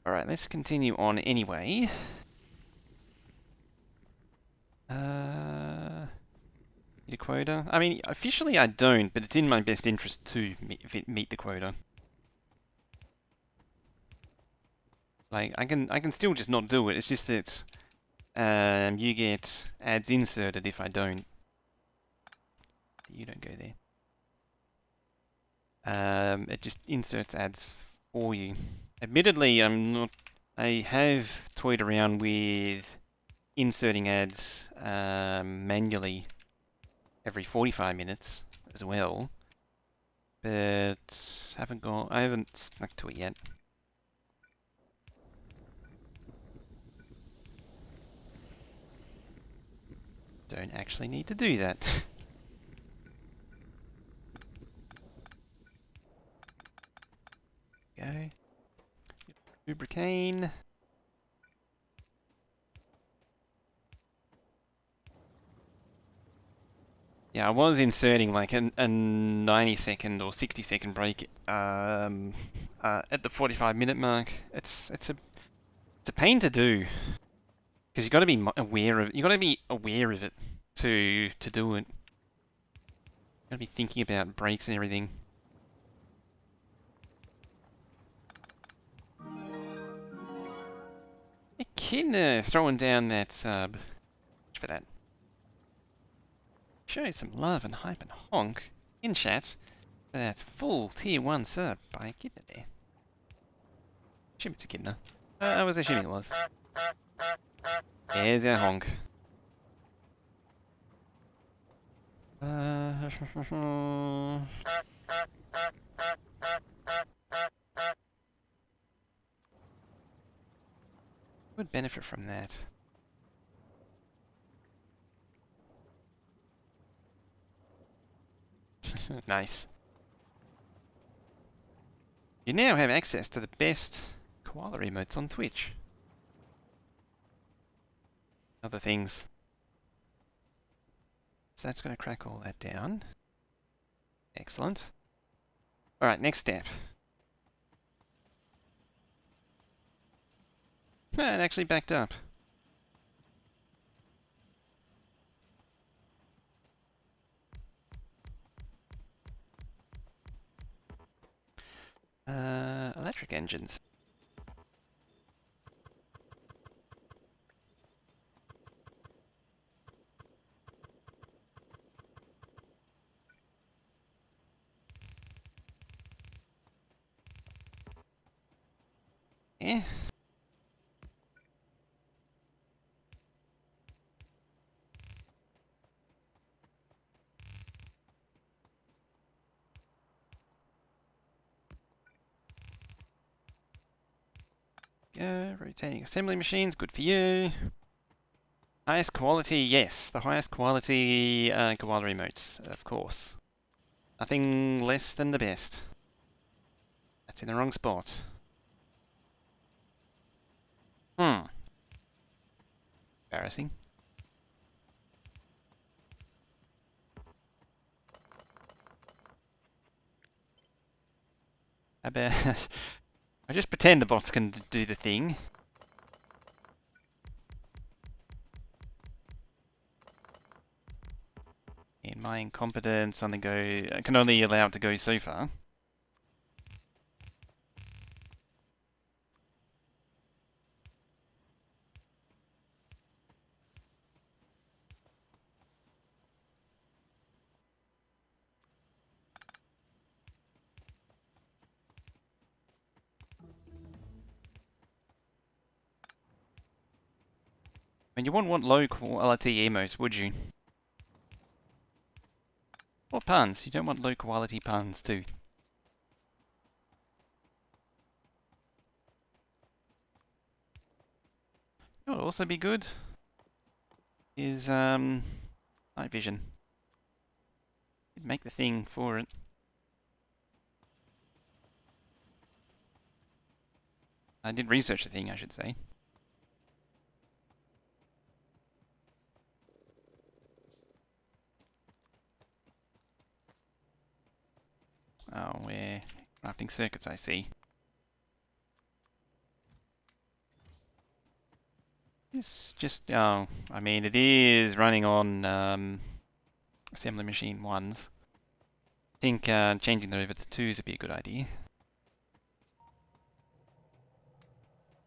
Alright, let's continue on anyway. Meet a quota. I mean, officially I don't, but it's in my best interest to meet the quota. Like, I can still just not do it. It's just that you get ads inserted if I don't. You don't go there. It just inserts ads for you. Admittedly, I have toyed around with inserting ads manually every 45 minutes as well, but I haven't stuck to it yet. Don't actually need to do that. Go. Lubricane. Yeah, I was inserting like a 90-second or 60-second break at the 45-minute mark. It's a pain to do because you got to be aware of it to do it. Got to be thinking about breaks and everything. Echidna throwing down that sub. For that. Show some love and hype and honk in chat for that full tier 1 sub by Echidna there. Assume it's Echidna. I was assuming it was. There's our honk. Would benefit from that. Nice. You now have access to the best koala emotes on Twitch. Other things. So that's going to crack all that down. Excellent. Alright, next step. It actually backed up. Electric engines. Yeah. Go, rotating assembly machines, good for you. Highest quality, yes, the highest quality koala emotes, of course. Nothing less than the best. That's in the wrong spot. Embarrassing. I bet. I just pretend the bots can do the thing. In my incompetence, I can only allow it to go so far. I mean, you wouldn't want low quality emotes, would you? Or puns. You don't want low quality puns too. What would also be good is night vision. You'd make the thing for it. I did research the thing, I should say. Oh, we're crafting circuits, I see. It's just, oh, I mean, it is running on assembly machine 1s. I think changing that over to 2s would be a good idea.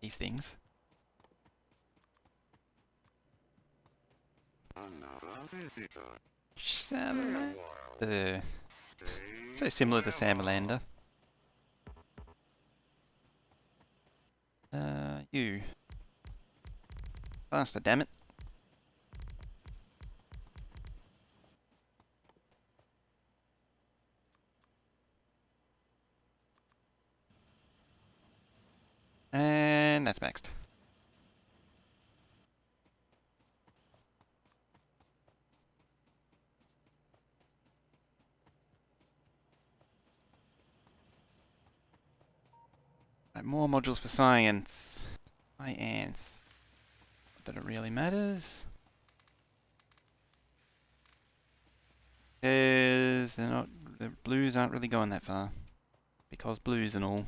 These things. Salamander. So similar to Salamander. You. Faster, damn it. And that's maxed. Right, more modules for science. Science. Not that it really matters. Because they're not, the blues aren't really going that far. Because blues and all.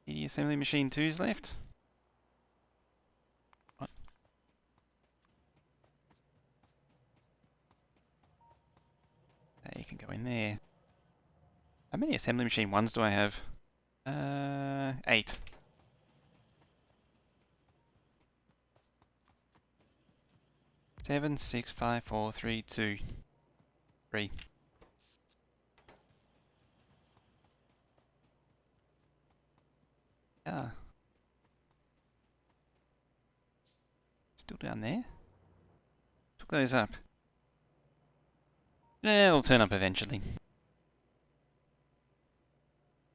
80 assembly machine 2s left. What? You can go in there. How many assembly machine 1s do I have? 8. Seven, 6, 5, 4, 3, 2, 3. Ah. Still down there? Took those up. Yeah, they'll turn up eventually.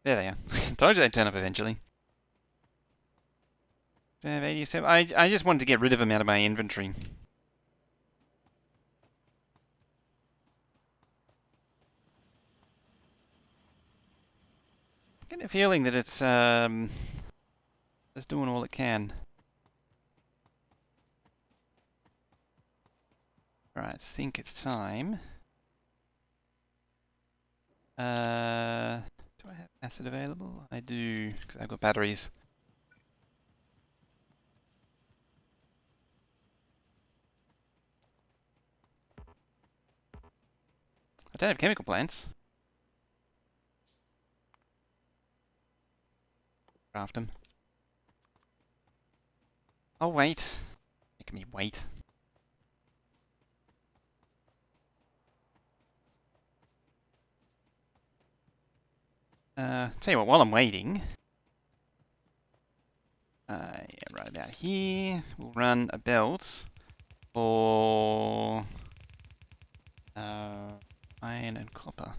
There they are. Told you they'd turn up eventually. I have 87. I just wanted to get rid of them out of my inventory. I get the feeling that it's doing all it can. Right, I think it's time. Do I have acid available? I do, because I've got batteries. I don't have chemical plants. Craft them. I'll wait. Making me wait. Tell you what, while I'm waiting, yeah, right about here, we'll run a belt for iron and copper.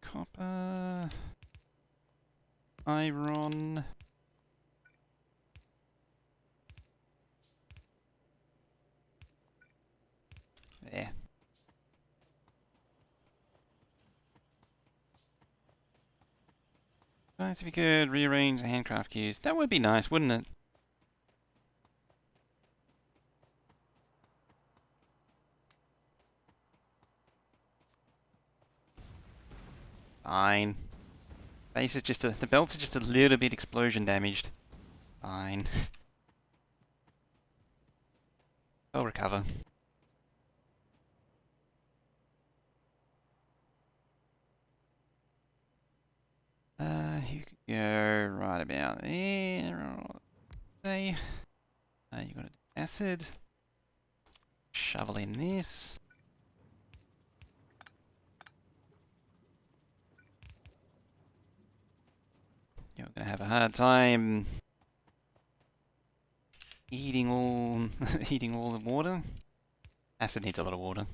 Copper, iron. There. Nice if you could rearrange the handcraft queues. That would be nice, wouldn't it? Fine. Base is just the belts are just a little bit explosion damaged. Fine. I'll recover. You could go right about there. Okay. You got acid. Shovel in this. You're gonna have a hard time eating all eating all the water. Acid needs a lot of water.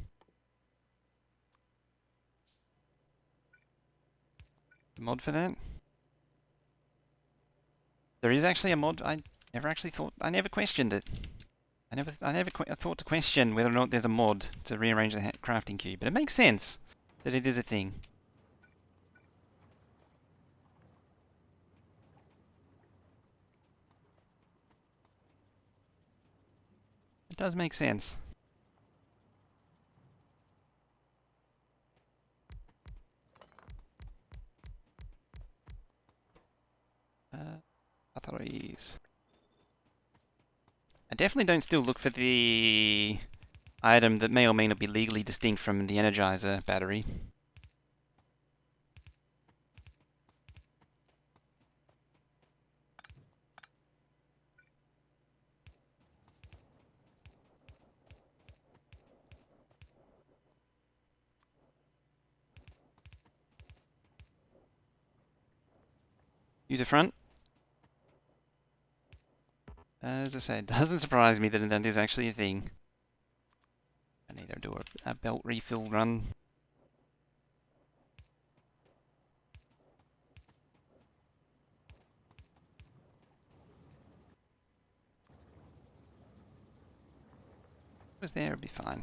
Mod for that? There is actually a mod. I never questioned it. I never thought to question whether or not there's a mod to rearrange the crafting queue, but it makes sense that it is a thing. does make sense. Batteries. I definitely don't still look for the item that may or may not be legally distinct from the Energizer battery. User front. As I said, doesn't surprise me that that is actually a thing. I need to do a belt refill run. Was there, it'd be fine.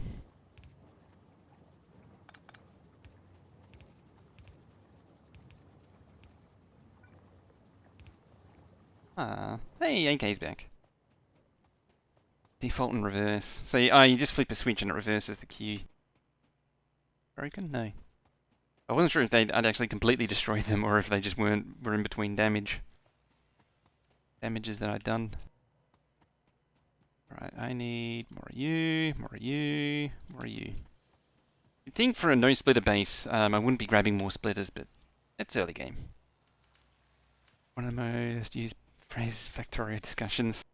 Ah, hey, AK's back. Default and reverse. So you just flip a switch and it reverses the queue. Broken? No. I wasn't sure if I'd actually completely destroyed them or if they just were in between damages that I'd done. Right, I need more of you, more of you, more of you. You'd think for a no splitter base, I wouldn't be grabbing more splitters, but it's early game. One of the most used phrase Factorio discussions.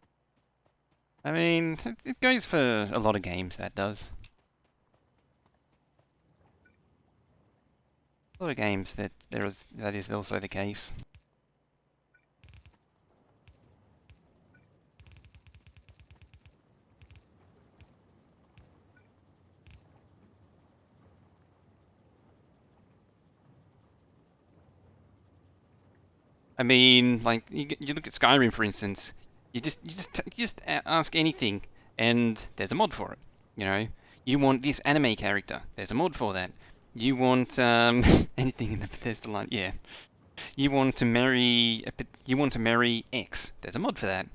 I mean, it goes for a lot of games, that does. A lot of games that is also the case. I mean, like you look at Skyrim for instance. You just ask anything, and there's a mod for it. You know, you want this anime character. There's a mod for that. You want anything in the Bethesda line. Yeah. You want to marry X. There's a mod for that.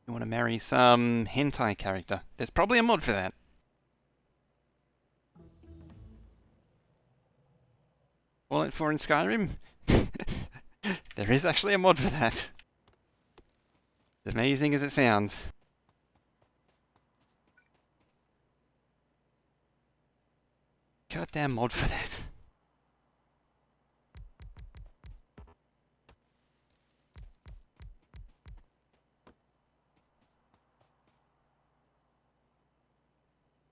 You want to marry some hentai character. There's probably a mod for that. Fallout 4 in Skyrim? There is actually a mod for that. As amazing as it sounds. Goddamn mod for that.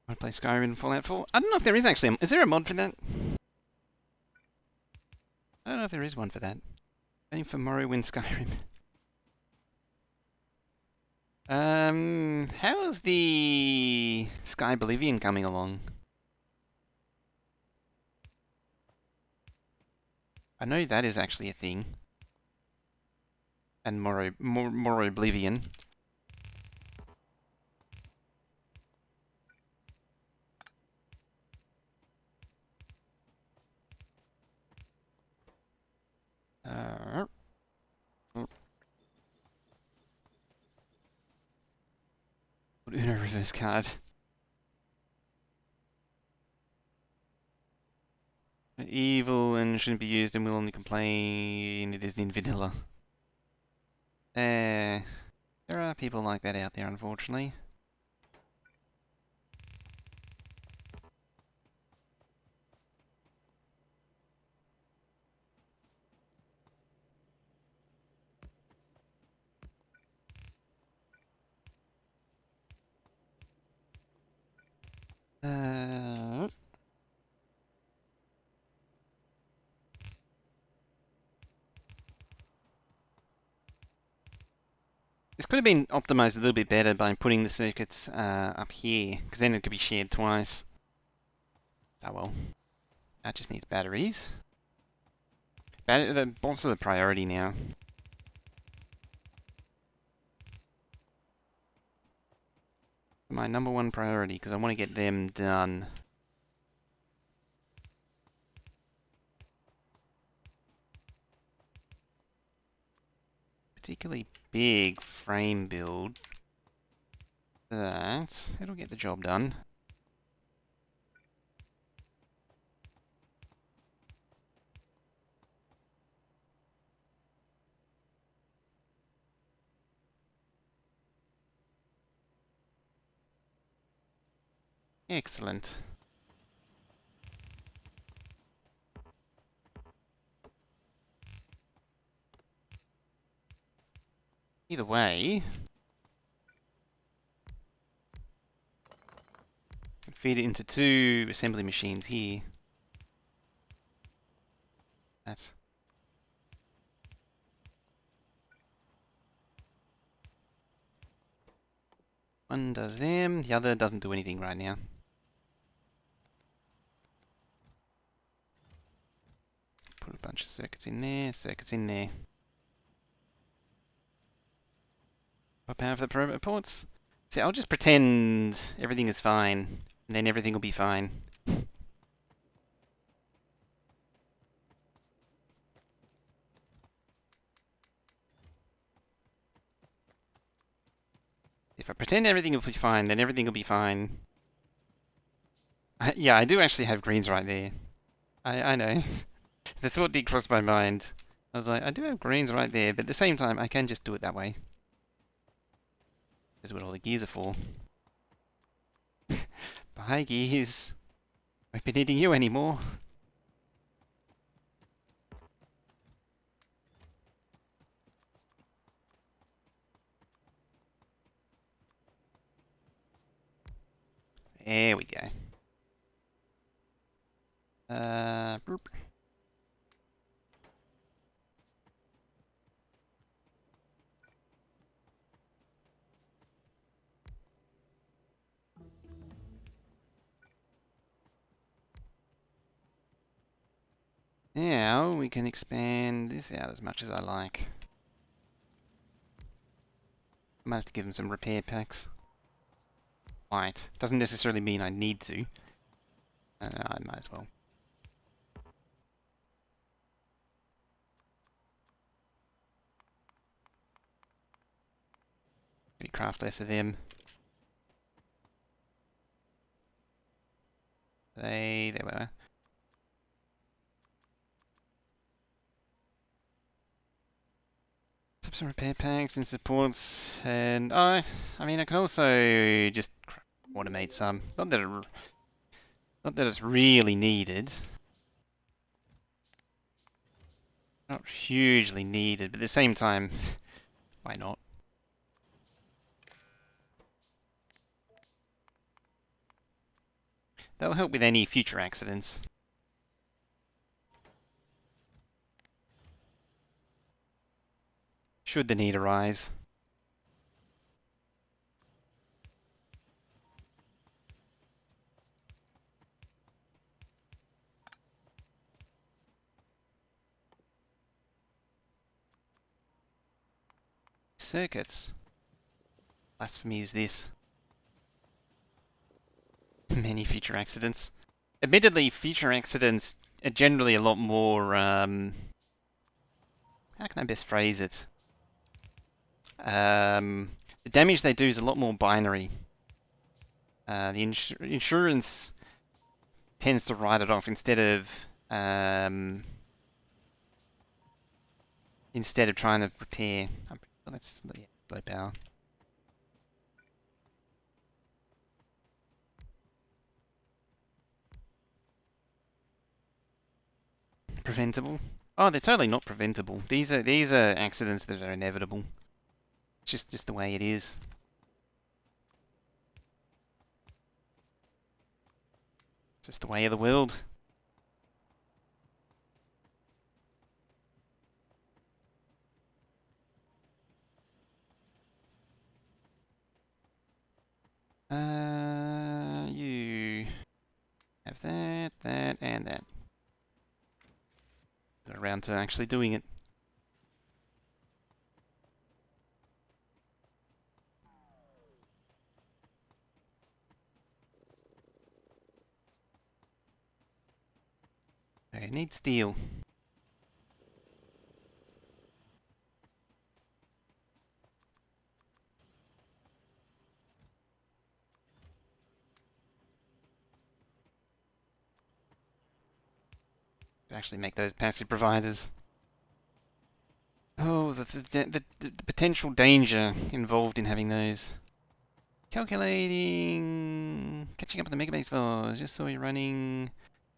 Want to play Skyrim and Fallout 4? I don't know if there is actually. Is there a mod for that? I don't know if there is one for that. Waiting for Morrowind Skyrim. How's the Sky Bolivian coming along? I know that is actually a thing. And Morrowind Oblivion. Uno reverse card. Evil and shouldn't be used and will only complain it isn't in vanilla. There are people like that out there, unfortunately. This could have been optimized a little bit better by putting the circuits up here, because then it could be shared twice. Oh well. That just needs batteries. The bolts are the priority now. My number one priority, because I want to get them done. Particularly big frame build. that. It'll get the job done. Excellent. Either way, feed it into 2 assembly machines here. That's one does them, the other doesn't do anything right now. Put a bunch of circuits in there, circuits in there. Power for the promo ports. See, I'll just pretend everything is fine, and then everything will be fine. If I pretend everything will be fine, then everything will be fine. Yeah, I do actually have greens right there. I know. The thought did cross my mind. I was like, I do have greens right there, but at the same time, I can just do it that way. That's what all the gears are for. Bye, gears. Won't be needing you anymore. There we go. Boop. Now we can expand this out as much as I like. I might have to give them some repair packs. White. Doesn't necessarily mean I need to. I might as well. Maybe craft less of them. There we are. Some repair packs and supports, and I mean I can also just automate some. Not that it's really needed. Not hugely needed, but at the same time, why not? That'll help with any future accidents. Should the need arise. Circuits. Blasphemy is this. Many future accidents. Admittedly, future accidents are generally a lot more, how can I best phrase it? The damage they do is a lot more binary. The insurance tends to write it off instead of trying to repair. I'm pretty sure that's low power. Preventable? Oh, they're totally not preventable. These are accidents that are inevitable. It's just the way it is. Just the way of the world. You have that, and that. Got around to actually doing it. I need steel. Actually make those passive providers. Oh, the potential danger involved in having those. Calculating... Catching up on the Megabase files. Just saw you running...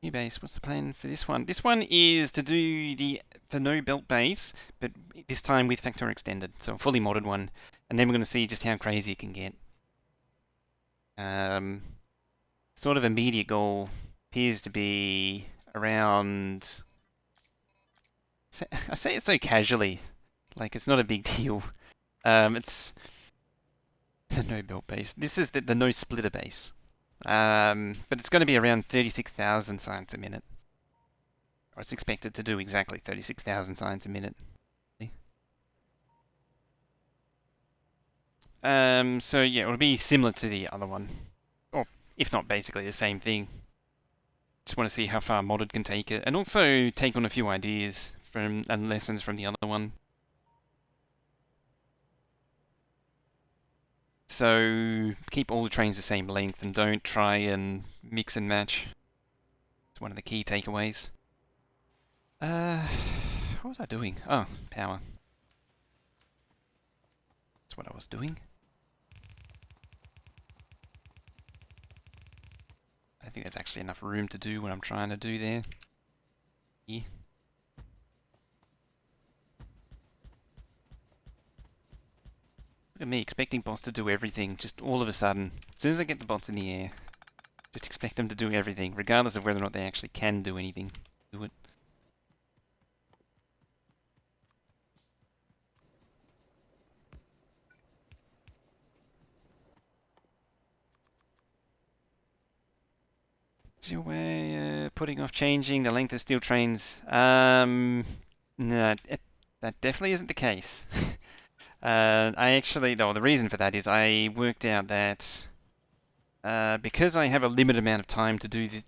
New base. What's the plan for this one? This one is to do the no belt base, but this time with Factorio extended. So a fully modded one. And then we're going to see just how crazy it can get. Sort of immediate goal appears to be around... I say it so casually. Like, it's not a big deal. It's the no belt base. This is the no splitter base. But it's going to be around 36,000 science a minute. Or it's expected to do exactly 36,000 science a minute. So yeah, it'll be similar to the other one. Or, if not basically the same thing. Just want to see how far modded can take it. And also take on a few ideas from and lessons from the other one. So keep all the trains the same length and don't try and mix and match. It's one of the key takeaways. What was I doing? Oh, power. That's what I was doing. I think there's actually enough room to do what I'm trying to do there. Yeah. Look at me expecting bots to do everything, just all of a sudden. As soon as I get the bots in the air, just expect them to do everything, regardless of whether or not they actually can do anything. Do it. Is your way putting off changing the length of steel trains? No, that definitely isn't the case. I actually, no, the reason for that is I worked out that because I have a limited amount of time to do the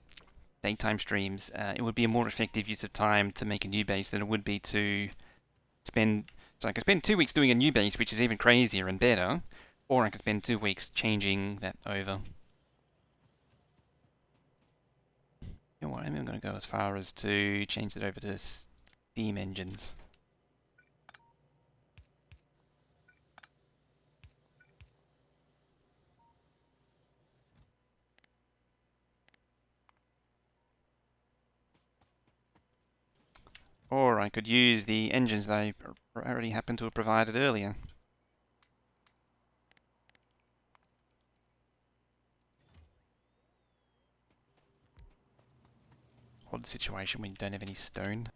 daytime streams, it would be a more effective use of time to make a new base than it would be to spend... So I can spend 2 weeks doing a new base, which is even crazier and better, or I can spend 2 weeks changing that over. You know what, I'm even going to go as far as to change it over to steam engines. Or I could use the engines that I already happened to have provided earlier. Odd situation when you don't have any stone.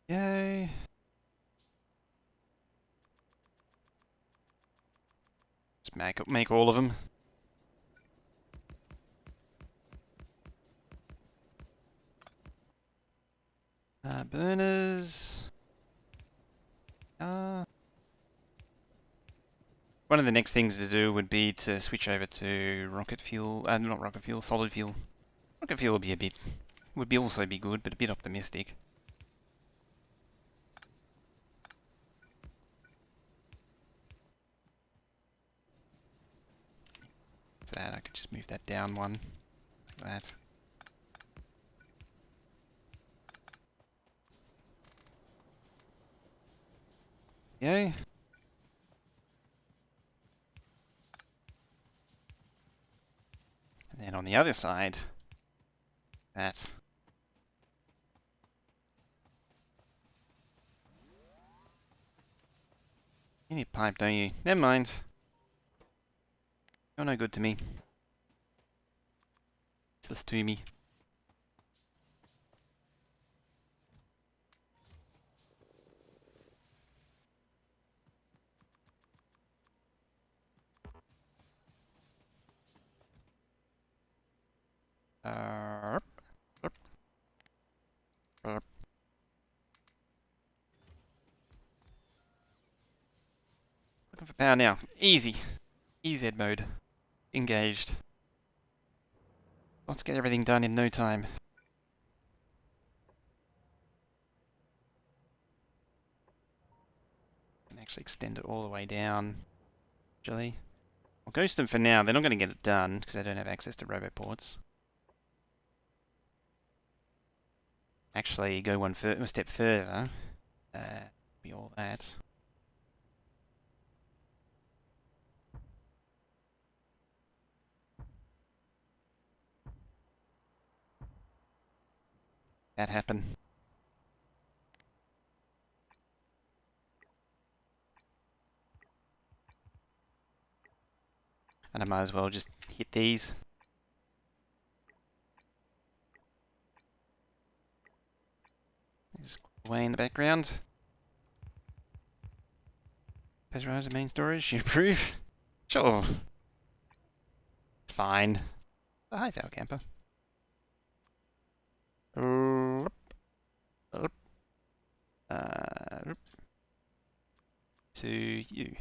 Yay! Just make all of them. Burners. One of the next things to do would be to switch over to rocket fuel. Not rocket fuel, solid fuel. Rocket fuel would be also be good, but a bit optimistic. So that I could just move that down one, like that. Yay. And then on the other side, that. You need pipe, don't you? Never mind. You're no good to me. Useless to me. Looking for power now. Easy. EZ mode. Engaged. Let's get everything done in no time. Can actually extend it all the way down. Actually. I'll ghost them for now. They're not going to get it done because they don't have access to roboports. Actually, go one step further. Be all that. That happen. And I might as well just hit these. Just away in the background. Pressurize the main storage, you approve? Sure. It's fine. A high fail camper. To you.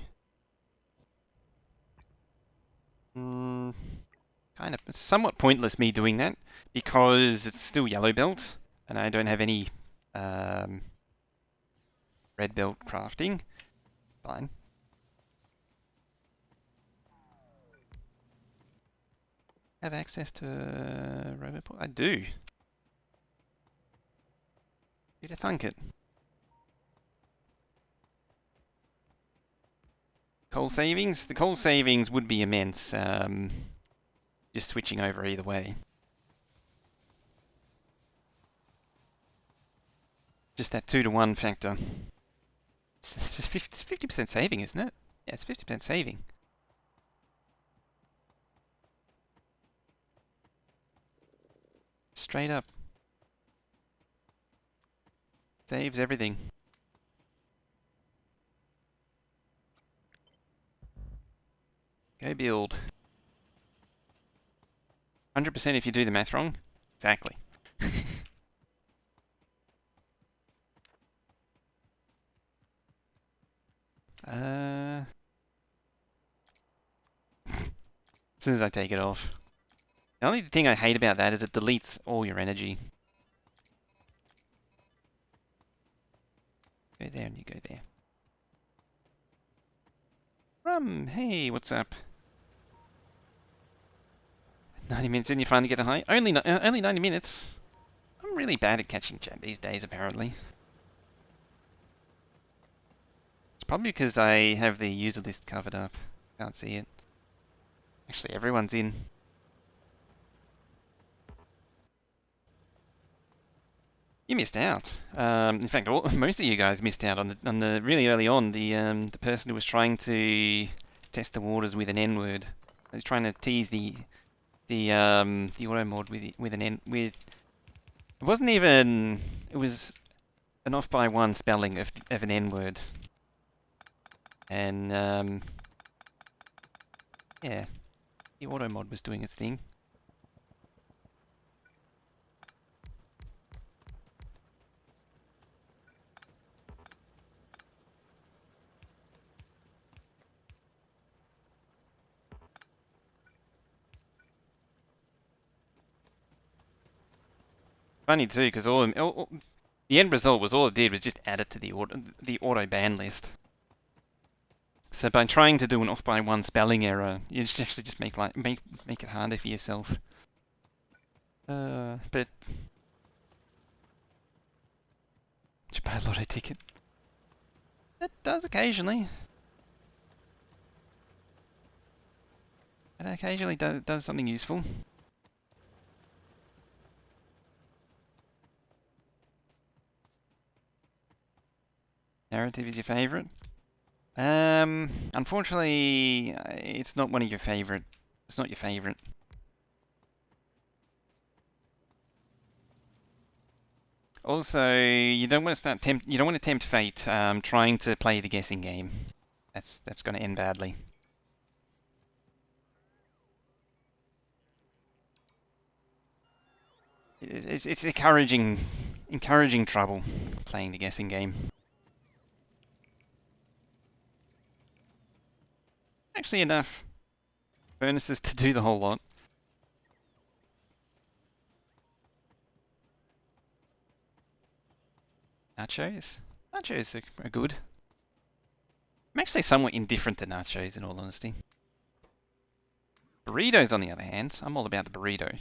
Kind of, it's somewhat pointless me doing that because it's still yellow belt and I don't have any red belt crafting. Fine. Have access to roboport? I do. You'd thunk it. Coal savings? The coal savings would be immense. Just switching over either way. Just that 2-to-1 factor. It's 50% saving, isn't it? Yeah, it's 50% saving. Straight up. Saves everything. Go build. 100% if you do the math wrong. Exactly. As soon as I take it off. The only thing I hate about that is it deletes all your energy. Go there and you go there. Hey, what's up? 90 minutes in, you finally get a high? Only 90 minutes? I'm really bad at catching chat these days, apparently. It's probably because I have the user list covered up. Can't see it. Actually, everyone's in. You missed out. In fact, most of you guys missed out on the really early on. The person who was trying to test the waters with an N-word. He was trying to tease the auto mod with an N with. It wasn't even. It was an off by one spelling of an N-word. And yeah, the auto mod was doing its thing. Funny too, because the end result was all it did was just add it to the auto ban list. So by trying to do an off by one spelling error, you actually just make it harder for yourself. But should buy a lotto ticket. It does occasionally. It occasionally does something useful. Narrative is your favorite? Unfortunately, it's not one of your favorite. It's not your favorite. Also, you don't want to tempt fate trying to play the guessing game. That's going to end badly. It's encouraging trouble playing the guessing game. Actually enough furnaces to do the whole lot. Nachos? Nachos are good. I'm actually somewhat indifferent to nachos, in all honesty. Burritos, on the other hand, I'm all about the burrito.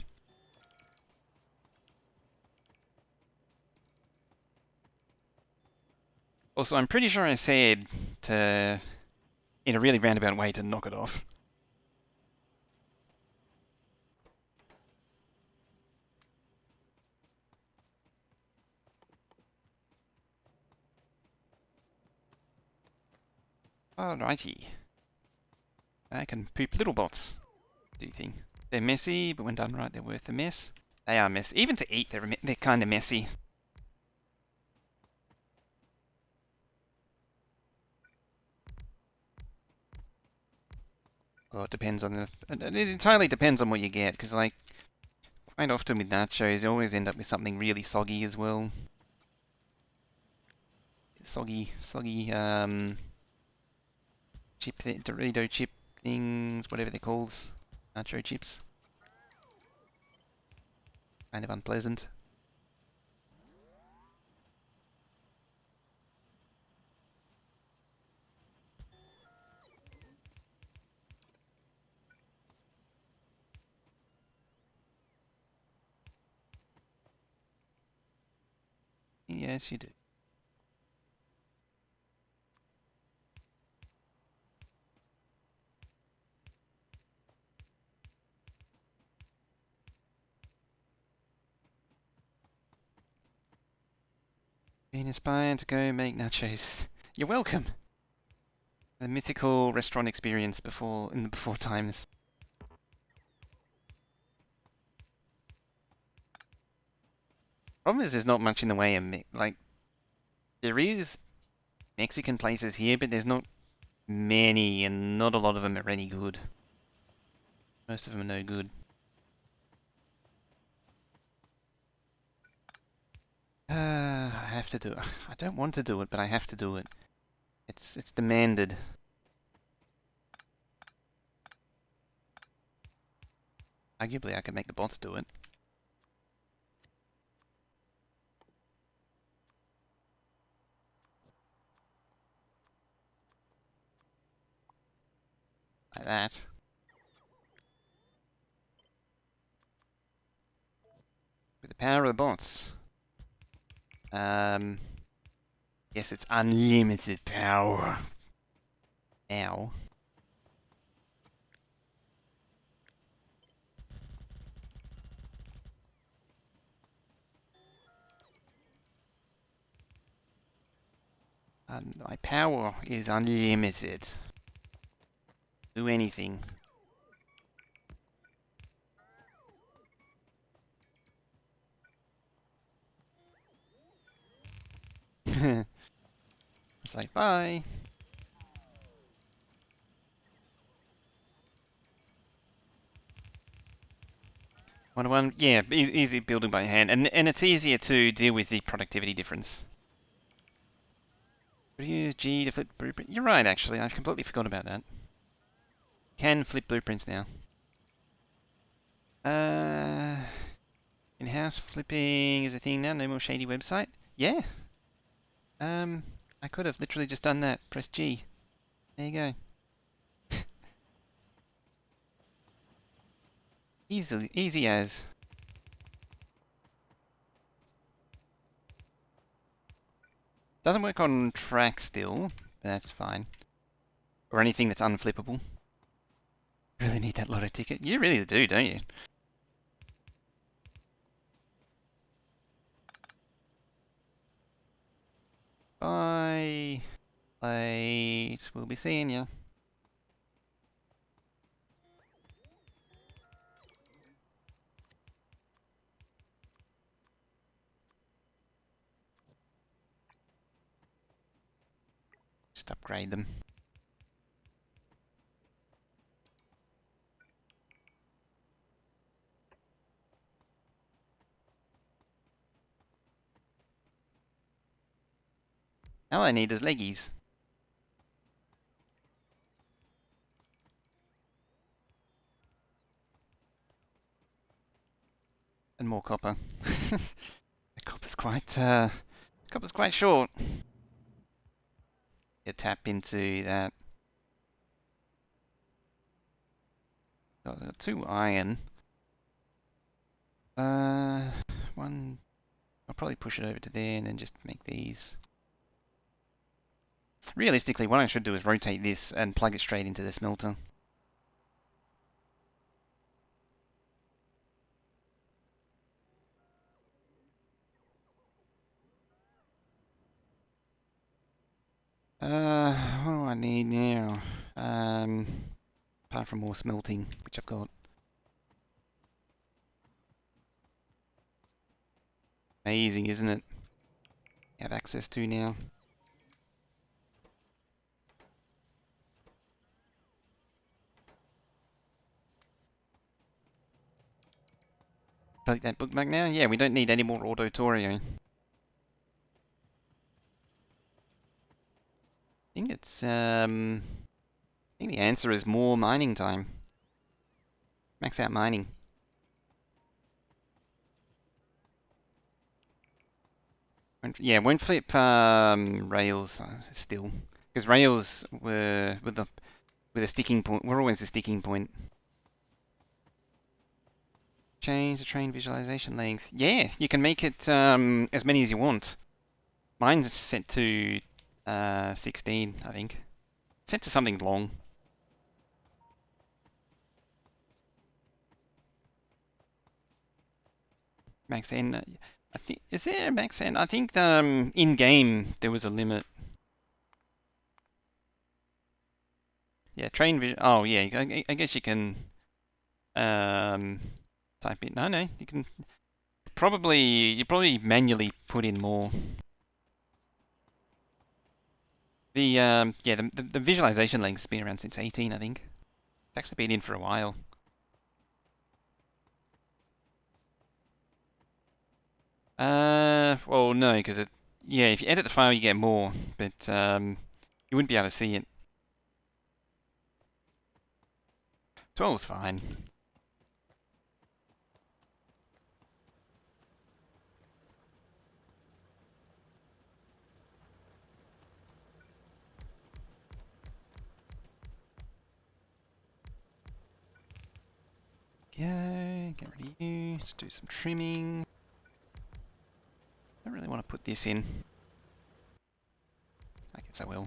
Also, I'm pretty sure I said to, in a really roundabout way, to knock it off. Alrighty. I can poop little bots. Do you think? They're messy, but when done right, they're worth the mess. They are messy. Even to eat, they're kind of messy. Well, it depends on the... It entirely depends on what you get, because, like, quite often with nachos, you always end up with something really soggy as well. Soggy, Dorito chip things, whatever they're called. Nacho chips. Kind of unpleasant. Yes, you do. Been inspired to go make nachos. You're welcome. The mythical restaurant experience in the before times. Problem is, there's not much in the way of like. There is Mexican places here, but there's not many, and not a lot of them are any good. Most of them are no good. I have to do it. I don't want to do it, but I have to do it. It's demanded. Arguably, I could make the bots do it. Like that. With the power of the bots. Yes, it's unlimited power. Ow. My power is unlimited. Do anything. It's like, bye. One, yeah, easy building by hand, and it's easier to deal with the productivity difference. Would you use G to flip blueprint? You're right, actually. I completely forgot about that. Can flip blueprints now. In-house flipping is a thing now. No more shady website. Yeah. I could have literally just done that. Press G. There you go. Easy as. Doesn't work on track still, but that's fine. Or anything that's unflippable. Really need that lotto ticket. You really do, don't you? Bye. Late. We'll be seeing ya. Just upgrade them. All I need is leggies. and more copper. The copper's quite short. You tap into that. Got 2 iron. One. I'll probably push it over to there and then just make these. Realistically, what I should do is rotate this and plug it straight into the smelter. What do I need now? Apart from more smelting, which I've got. Amazing, isn't it? You have access to now. Delete that bookmark now? Yeah, we don't need any more Autotorio. I think it's, I think the answer is more mining time. Max out mining. Yeah, won't flip rails still. Because rails were with a sticking point. We're always the sticking point. Change the train visualization length. Yeah, you can make it as many as you want. Mine's set to 16, I think. Set to something long. Max N. I think is there a max N? I think in game there was a limit. Yeah, train vision. Oh yeah, I guess you can type it. No, you can you probably manually put in more. The yeah, the visualization length's been around since 18, I think. It's actually been in for a while. Well, no, because yeah, if you edit the file, you get more, but you wouldn't be able to see it. 12's fine. Okay, get rid of you. Let's do some trimming. I don't really want to put this in. I guess I will.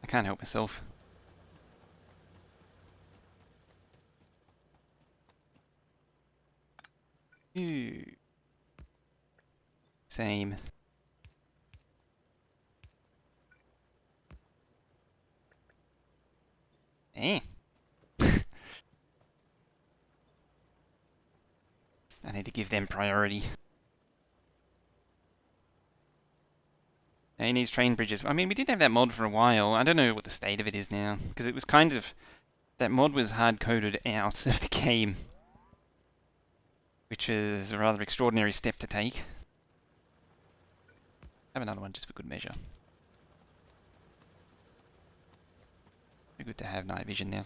I can't help myself. Ooh. Same. Eh. I need to give them priority. He needs train bridges. I mean, we did have that mod for a while. I don't know what the state of it is now. Because it was kind of... That mod was hard-coded out of the game. Which is a rather extraordinary step to take. Have another one just for good measure. Very good to have night vision now.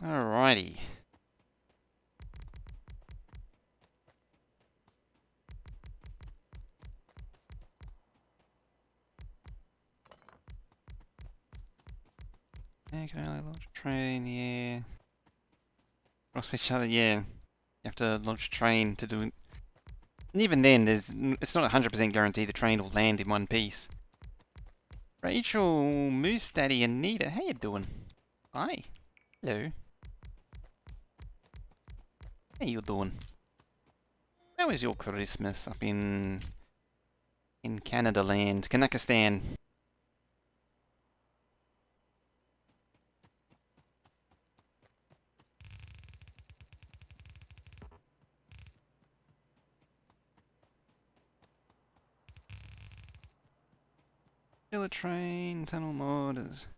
Alrighty. Yeah, can I launch a train? Yeah. Cross each other, yeah. You have to launch a train to do it. And even then, it's not 100% guaranteed the train will land in one piece. Rachel, Moose Daddy, and Nita, how you doing? Hi. Hello. How you doing? How was your Christmas up in Canada land, Kanakistan? Still a train, tunnel mod is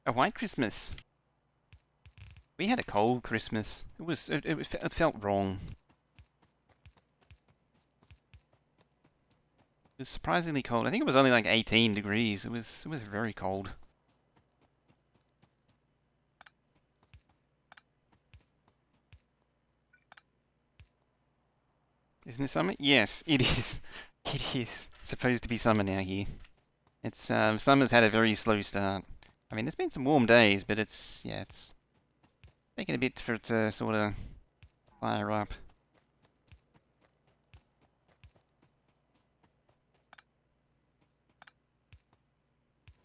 a white Christmas. We had a cold Christmas. It felt wrong. It was surprisingly cold. I think it was only like 18 degrees. It was very cold. Isn't it summer? Yes, it is. It is supposed to be summer now here. It's summer's had a very slow start. I mean, there's been some warm days, but it's taking a bit for it to sort of fire up.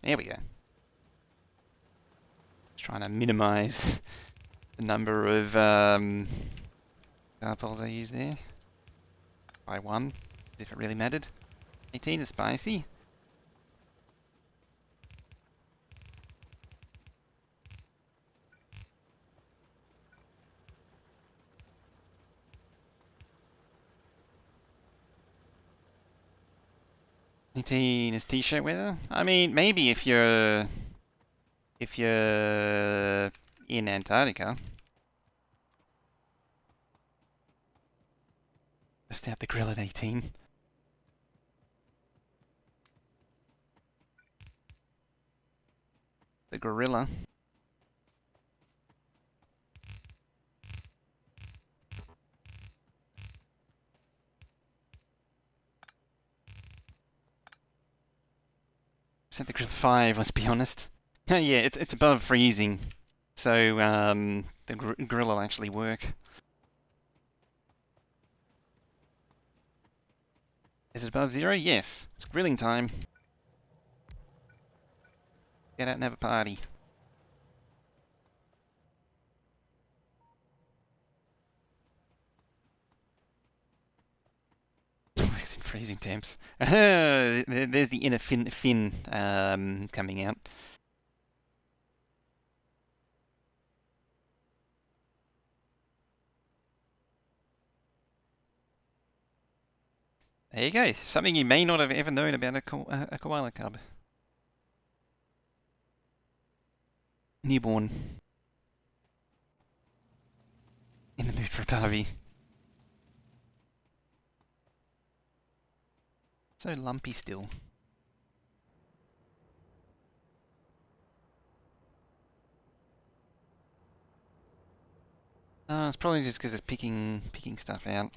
There we go. Just trying to minimize the number of poles I use there by one, as if it really mattered. 18 is spicy. Is t-shirt weather. I mean, maybe if you're in Antarctica. Just out the grill at 18. The gorilla. Set the grill at 5, let's be honest. Yeah, it's above freezing. So, the grill will actually work. Is it above 0? Yes. It's grilling time. Get out and have a party. Works in freezing temps. There's the inner fin coming out. There you go. Something you may not have ever known about a koala cub. Newborn. In the mood for a party. So lumpy still. It's probably just because it's picking stuff out.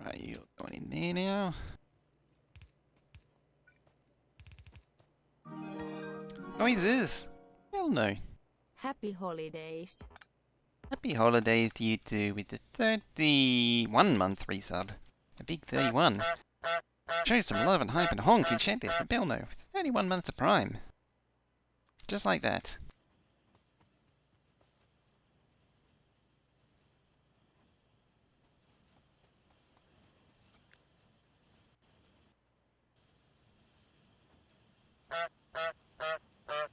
Right, you're going in there now. Noises! Hell no. Happy holidays. Happy holidays to you too with the 31-month resub. A big 31. Show some love and hype and honk in chat there for Belno with 31 months of Prime. Just like that.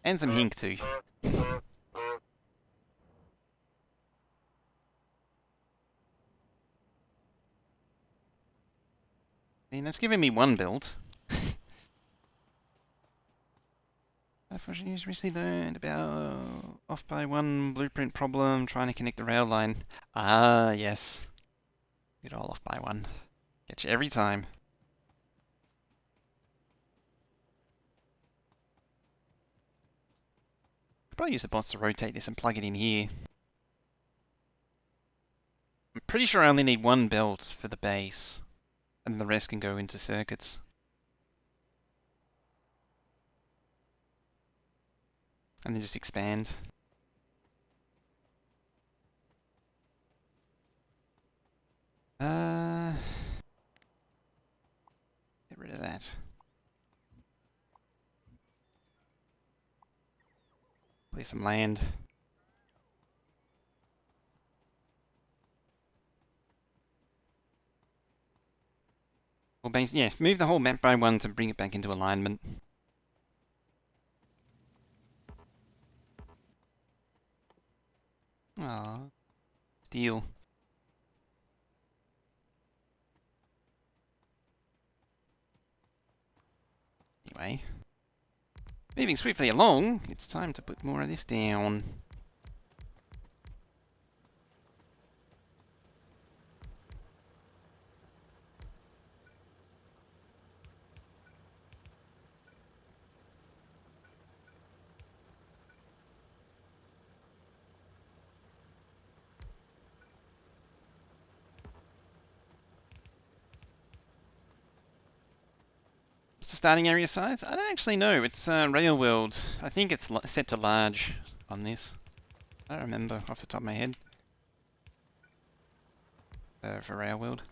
And some hink too. I mean, it's giving me one build. Unfortunately, recently learned about off by one blueprint problem trying to connect the rail line. Ah, yes. Get all off by one. Get you every time. I'll probably use the bots to rotate this and plug it in here. I'm pretty sure I only need one belt for the base, and the rest can go into circuits. And then just expand. Get rid of that. Play some land. yeah, move the whole map by one to bring it back into alignment. Ah, steel. Anyway, moving swiftly along, it's time to put more of this down. What's the starting area size? I don't actually know. It's Rail World. I think it's set to large on this. I don't remember off the top of my head. For Rail World.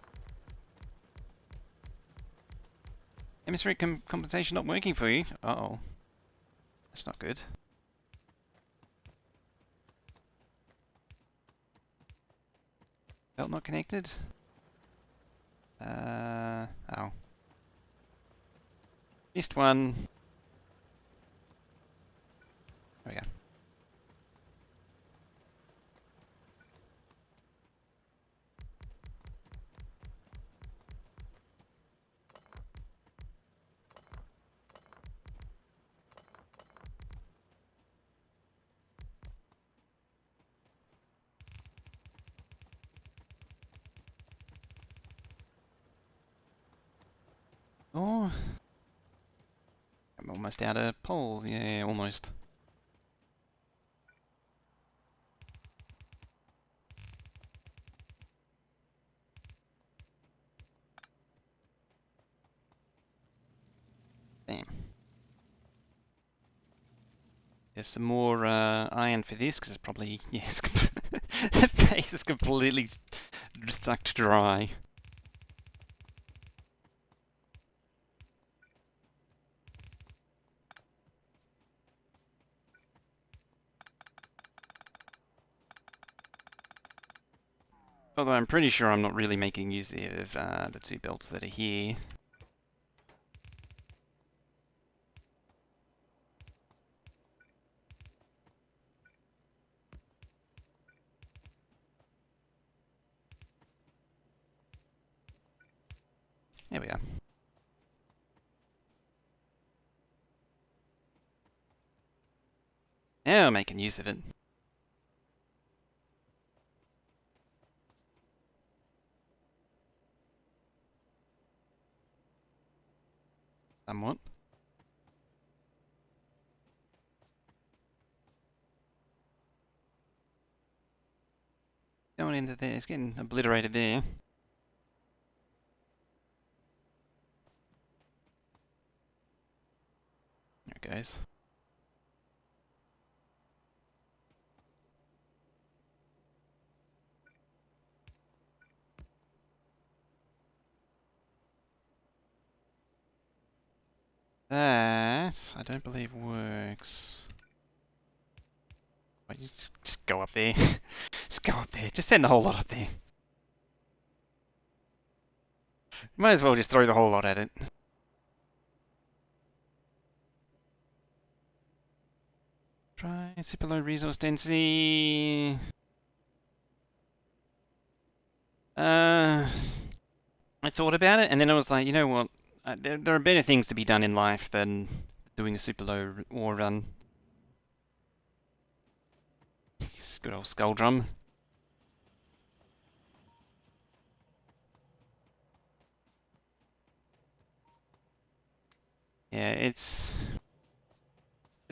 Hemispheric compensation not working for you? Uh-oh. That's not good. Belt not connected? Oh. Missed one. There we go. Oh. I'm almost out of poles. Yeah, almost. Damn. There's some more iron for this, because it's probably... Yeah, it's the base is completely sucked dry. Although I'm pretty sure I'm not really making use of the two belts that are here. There we are. Now I'm making use of it. Somewhat. Going into there, it's getting obliterated there. There it goes. That, I don't believe works. Wait, just go up there. Just go up there. Just send the whole lot up there. Might as well just throw the whole lot at it. Try super low resource density. I thought about it, and then I was like, you know what? There are better things to be done in life than doing a super low ore run. Good old skull drum. Yeah, it's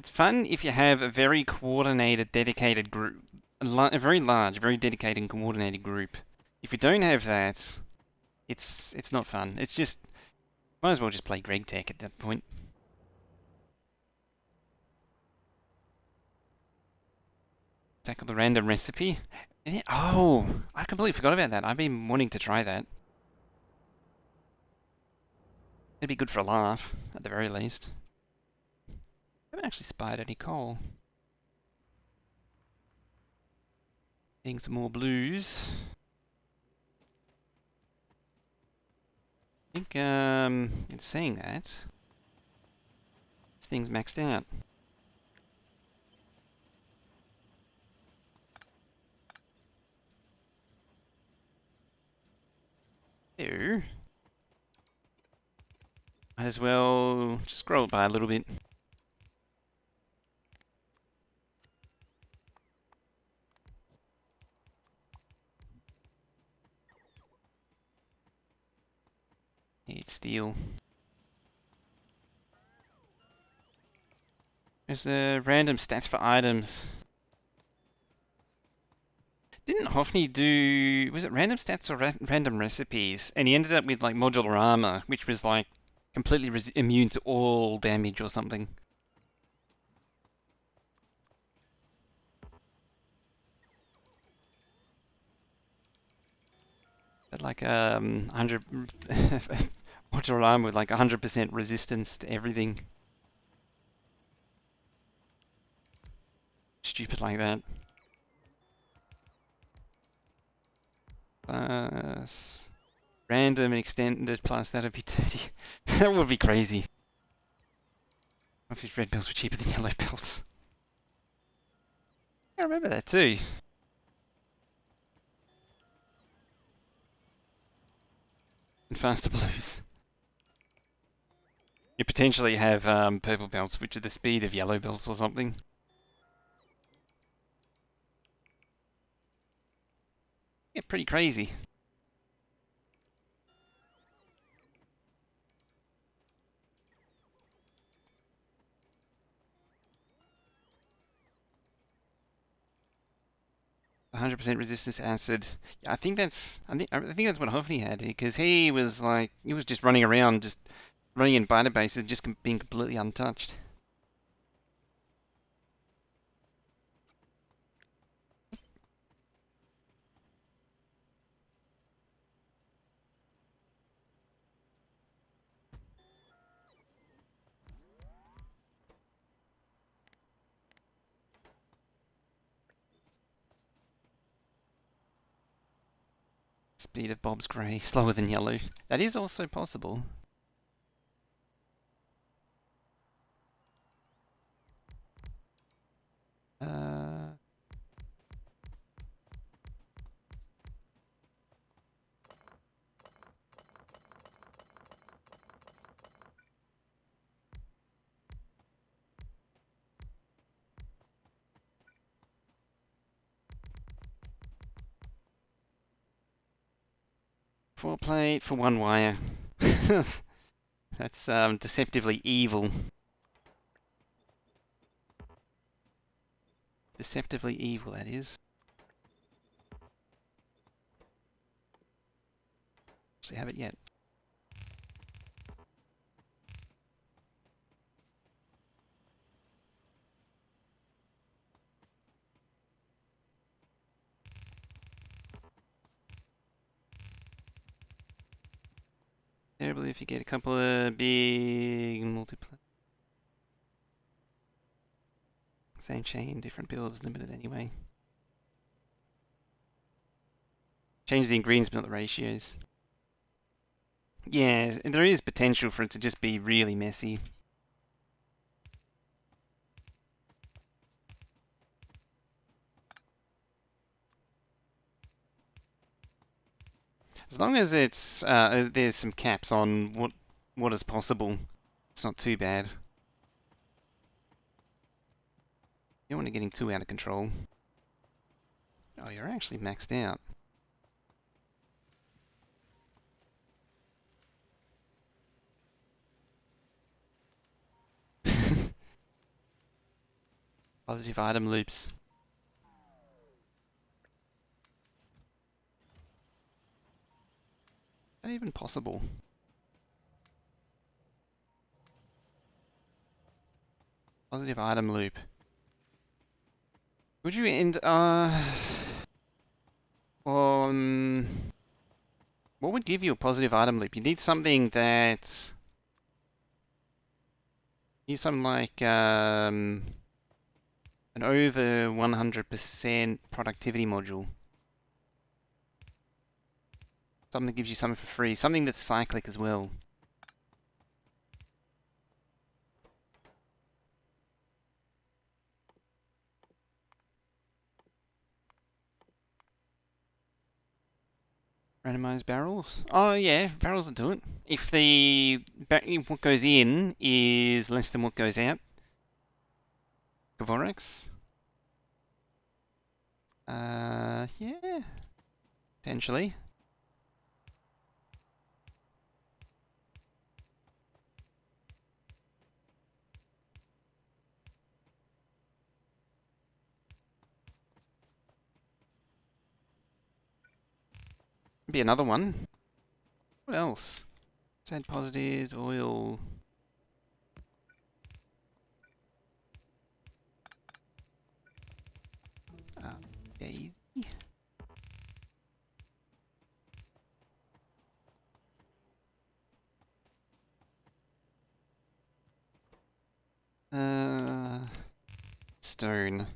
fun if you have a very coordinated, dedicated group, a very large, very dedicated and coordinated group. If you don't have that, it's not fun. It's just might as well just play Greg Tech at that point. Tackle the random recipe. Oh, I completely forgot about that. I've been wanting to try that. It'd be good for a laugh, at the very least. I haven't actually spied any coal. Getting some more blues. think, in saying that, this thing's maxed out. There. Might as well just scroll it by a little bit. Need steel. There's random stats for items. Didn't Hoffney do... was it random stats or random recipes? And he ended up with like modular armor, which was like completely immune to all damage or something. Had like 100 modular armor with like 100% resistance to everything. Stupid like that. Plus random extended plus that'd be 30. That would be crazy. What if these red belts were cheaper than yellow belts? I remember that too. And faster blues. You potentially have purple belts, which are the speed of yellow belts or something. Yeah, pretty crazy. %100% resistance to acid. Yeah, I think that's what Hoffney had, because he was just running around, just running in biter bases, just being completely untouched. Speed of Bob's grey, slower than yellow. That is also possible. Uh, Four plate for one wire. That's deceptively evil. Deceptively evil, that is. Actually have it yet. Terrible if you get a couple of big multiple. Same chain, different builds, limited anyway. Change the ingredients, but not the ratios. Yeah, there is potential for it to just be really messy. As long as it's there's some caps on what is possible, it's not too bad. You don't want it getting too out of control. Oh, you're actually maxed out. Positive item loops. Is that even possible? Positive item loop. Would you end what would give you a positive item loop? You need something that something like an over 100% productivity module. Something that gives you something for free. Something that's cyclic as well. Randomized barrels? Oh yeah, barrels will do it. If if what goes in is less than what goes out. Kavorex? Yeah, potentially. Be another one. What else? Sad positives, oil. Daisy. Stone.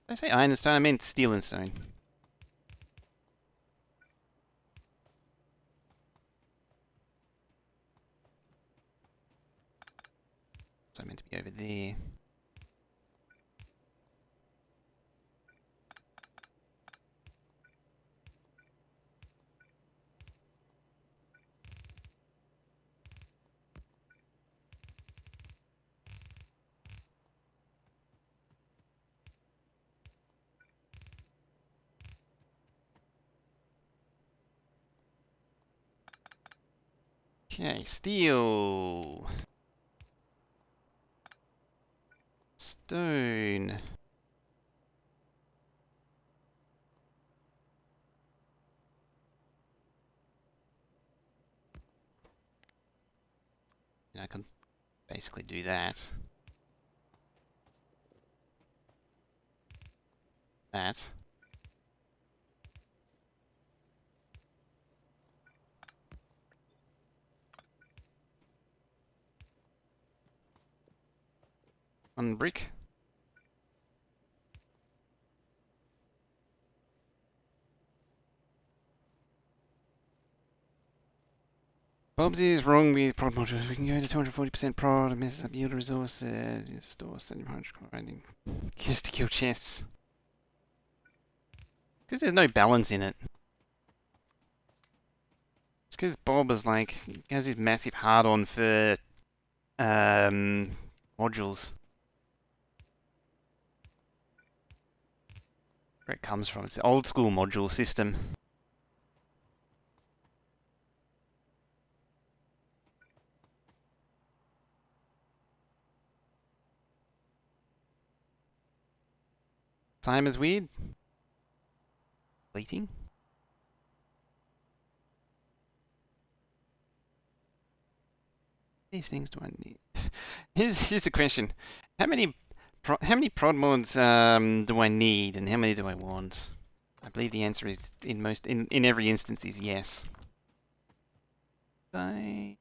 Did I say iron and stone? I meant steel and stone. So I meant to be over there. Okay, steel. Stone. And I can basically do that. That. One brick. Bob's is wrong with prod modules. We can go to 240% prod and messes up yield resources. Store 700 grinding. Just to kill chests. Because there's no balance in it. It's because Bob is like, he has this massive hard on for modules. Where it comes from. It's the old school module system. Time is weird. Bleating. These things do I need? Here's the question: How many prod mods do I need, and how many do I want? I believe the answer is in every instance is yes. Buy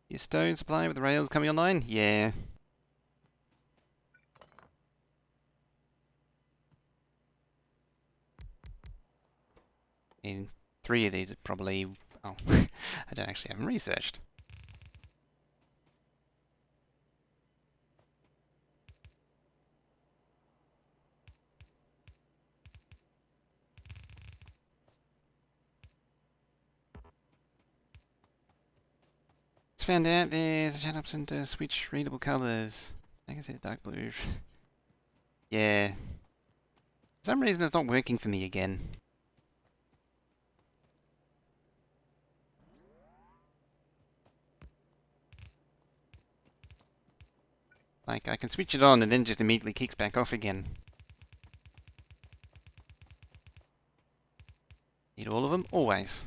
your stone supply with the rails coming online? Yeah. In 3 of these are probably. Oh, I don't actually have them researched. It's found out there's a chat option to switch readable colors. I can see dark blue. Yeah. For some reason it's not working for me again. Like, I can switch it on and then just immediately kicks back off again. Need all of them? Always.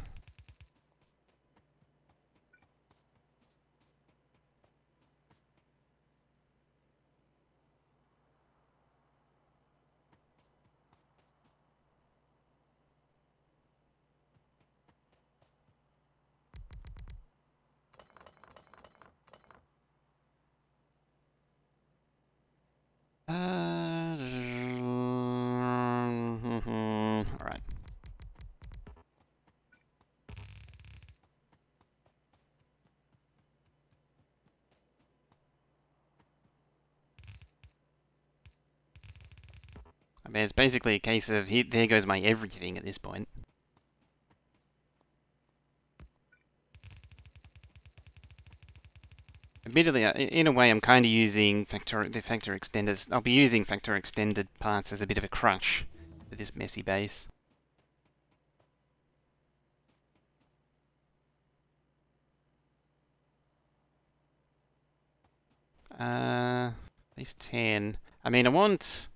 mean, it's basically a case of, there goes my everything at this point. Admittedly, in a way, I'm kind of using the factor extenders. I'll be using factor extended parts as a bit of a crutch for this messy base. At least 10. I mean, I want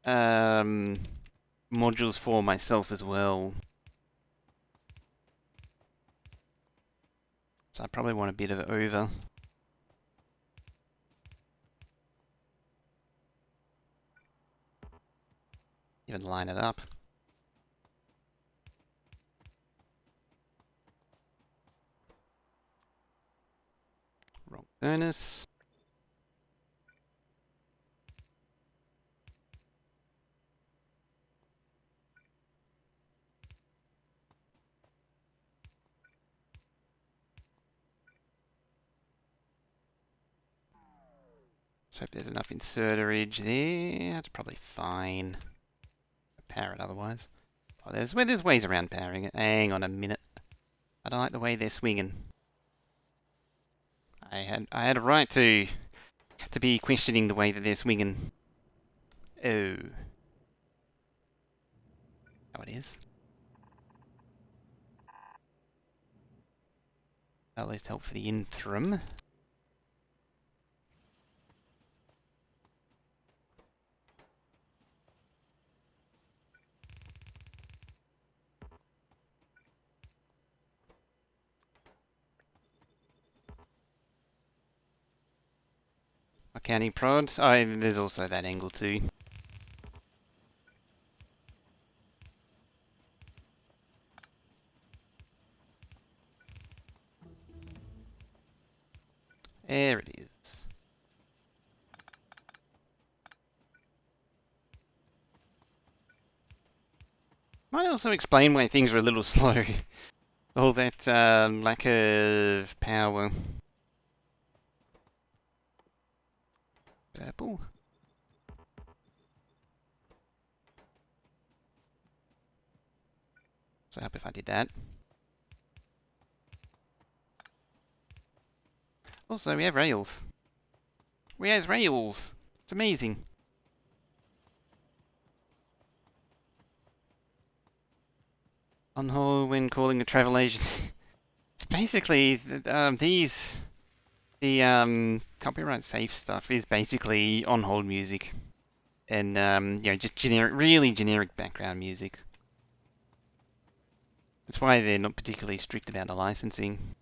modules for myself as well. So I probably want a bit of it over. Even line it up. Wrong furnace. Let's hope there's enough inserterage there. That's probably fine. Power it otherwise. Oh, there's ways around powering it. Hang on a minute. I don't like the way they're swinging. I had a right to be questioning the way that they're swinging. Oh. Oh, it is. At least help for the interim. Accounting prod. Oh, there's also that angle too. There it is. Might also explain why things are a little slow. All that lack of power. Purple. So I hope if I did that. Also, we have rails. We have rails. It's amazing. On hold when calling a travel agency. It's basically the copyright safe stuff is basically on hold music, and you know, just generic, really generic background music. That's why they're not particularly strict about the licensing.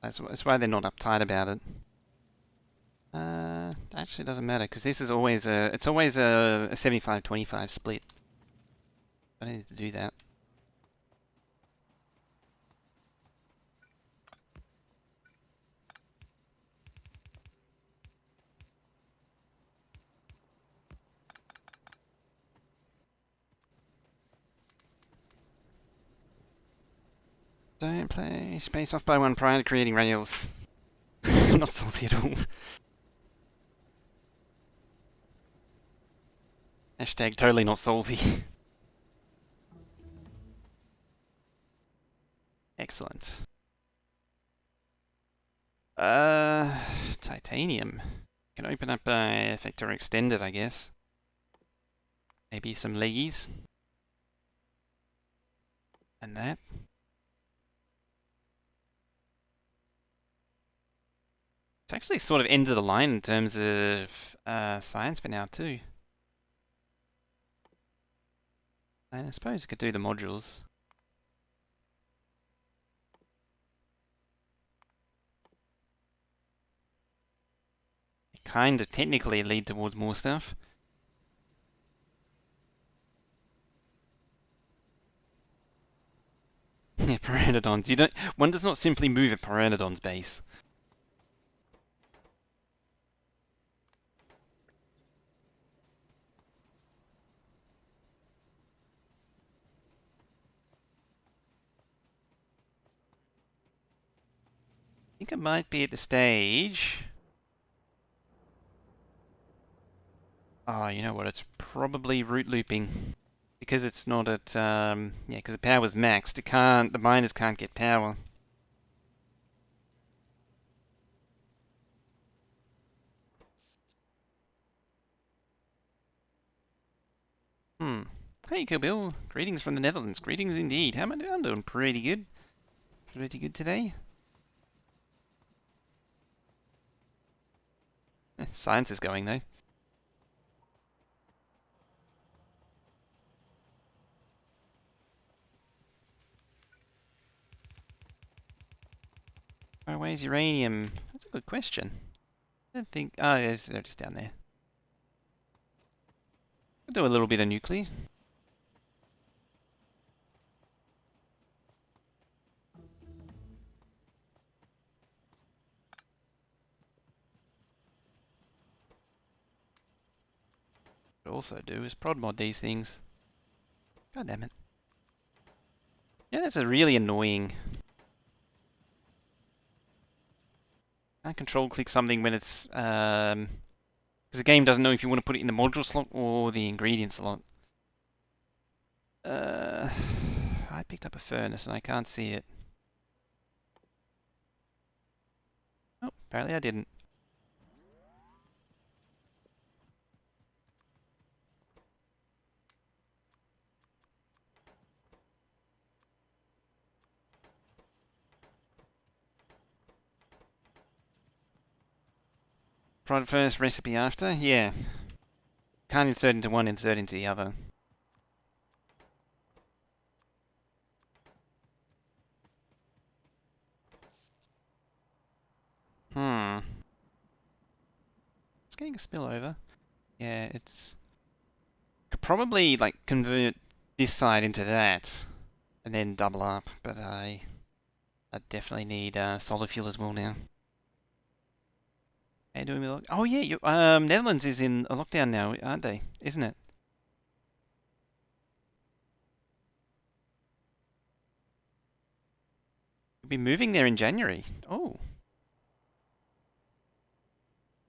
That's why they're not uptight about it. Actually, it doesn't matter because this is always it's always a 75-25 split. I don't need to do that. Don't play space off by one prior to creating rails. Not salty at all. Hashtag totally not salty. Excellent. Titanium. Can open up a Factorio extended, I guess. Maybe some leggies. And that. It's actually sort of end of the line in terms of science for now too. And I suppose I could do the modules. It kind of technically lead towards more stuff. Yeah, pteranodons. One does not simply move a pteranodon's base. think it might be at the stage. Oh, you know what? It's probably root looping. Because it's not at, yeah, because the power's maxed. The miners can't get power. Hmm. Hey, Bill. Greetings from the Netherlands. Greetings indeed. How am I doing? I'm doing pretty good. Pretty good today. Science is going, though. Where away is uranium? That's a good question. I don't think... Oh, yes, they're just down there. We'll do a little bit of nuclear. What I also do is prod mod these things. God damn it. Yeah, that's a really annoying. I control click something when it's because the game doesn't know if you want to put it in the module slot or the ingredient slot. I picked up a furnace and I can't see it. Oh, apparently I didn't. Prod first, recipe after? Yeah. Can't insert into one, insert into the other. Hmm. It's getting a spillover. Yeah, it's... Could probably, like, convert this side into that, and then double up, but I definitely need solid fuel as well now. How you doing with oh yeah, Netherlands is in a lockdown now, aren't they? Isn't it? We'll be moving there in January. Oh,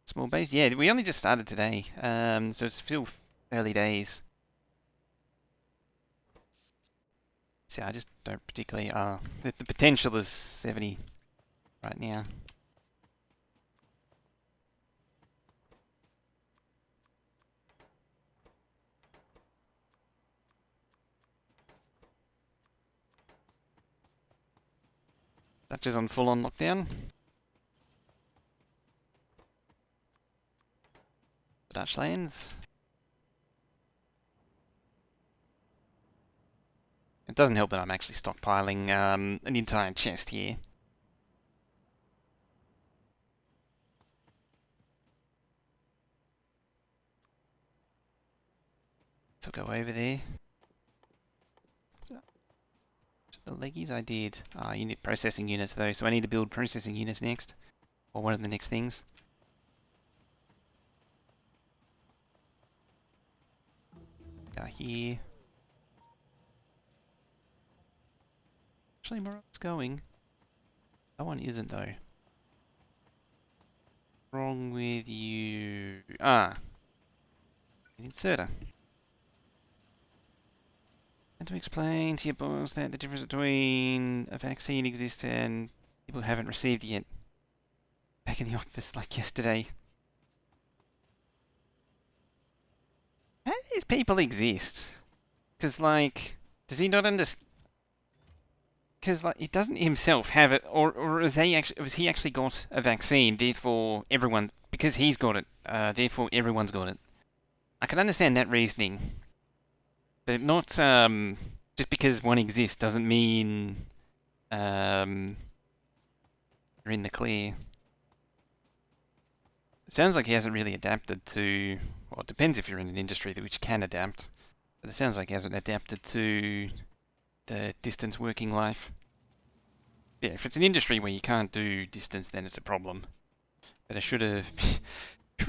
small base. Yeah, we only just started today, so it's still early days. So I just don't particularly. The potential is 70 right now. Dutch is on full on lockdown. The Dutch lands. It doesn't help that I'm actually stockpiling an entire chest here. So go over there. The leggies I did. You need processing units though, so I need to build processing units next. Or one of the next things. Go here. Actually, Morocco's going. That one isn't though. Wrong with you. An inserter. And to explain to your boss that the difference between a vaccine exists and people haven't received it yet. Back in the office like yesterday. How do these people exist? Because, like, does he not understand? Because, like, he doesn't himself have it, or has he actually got a vaccine, therefore everyone, because he's got it, therefore everyone's got it. I can understand that reasoning. But not, just because one exists doesn't mean, you're in the clear. It sounds like he hasn't really adapted to, well, it depends if you're in an industry which can adapt, but it sounds like he hasn't adapted to the distance working life. Yeah, if it's an industry where you can't do distance, then it's a problem. But I should have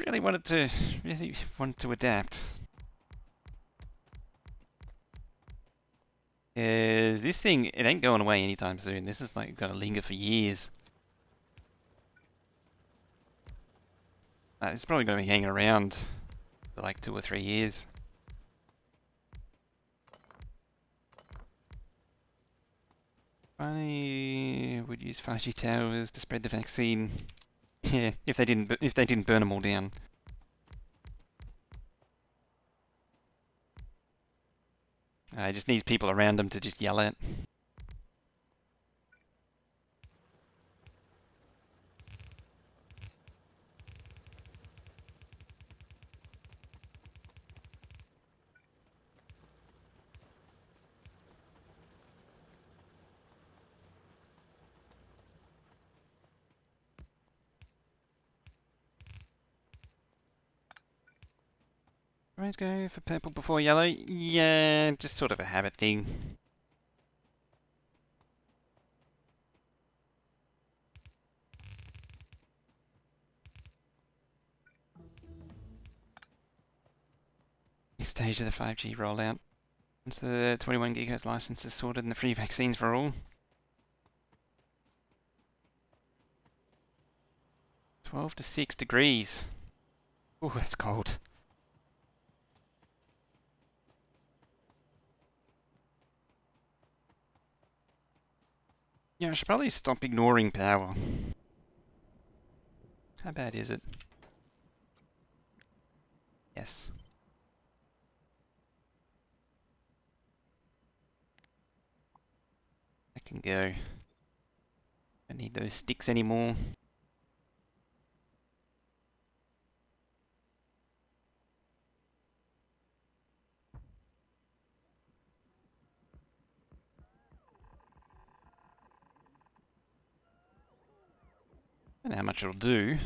really wanted to adapt. Is this thing, it ain't going away anytime soon. This is like gonna linger for years. It's probably going to be hanging around for like 2 or 3 years. I would use 5G towers to spread the vaccine. Yeah, if they didn't burn them all down. It just needs people around them to just yell at. Always go for purple before yellow. Yeah, just sort of a habit thing. Next stage of the 5G rollout. Once the 21 GHz license is sorted and the free vaccines for all. 12 to 6 degrees. Oh, that's cold. Yeah, I should probably stop ignoring power. How bad is it? Yes. I can go. Don't need those sticks anymore. Don't know how much it'll do.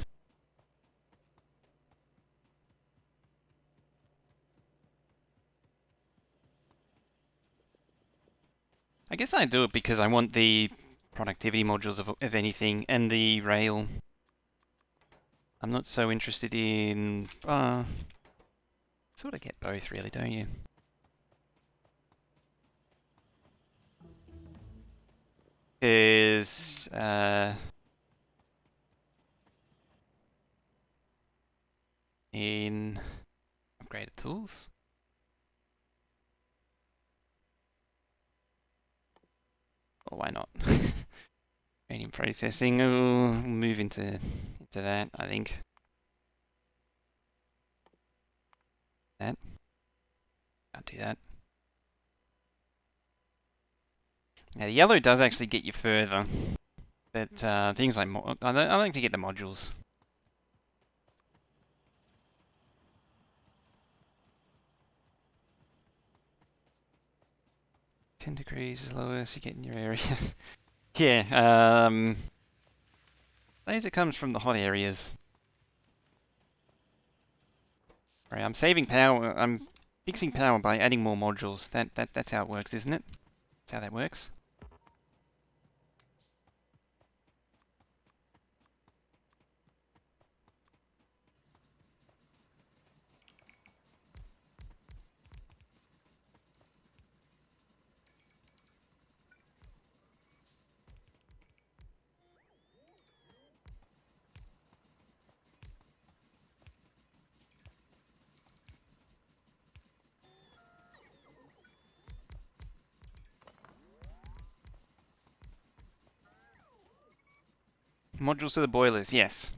I guess I do it because I want the productivity modules of anything and the rail. I'm not so interested in... sort of get both really, don't you? Is in upgraded tools. Or why not? Training processing. We'll move into that, I think. That. Can't do that. Now the yellow does actually get you further, but things like I like to get the modules. $10 degrees is lowest you get in your area. Yeah, laser comes from the hot areas. Right, I'm saving power. I'm fixing power by adding more modules. That's how it works, isn't it? That's how that works. Modules to the boilers, yes.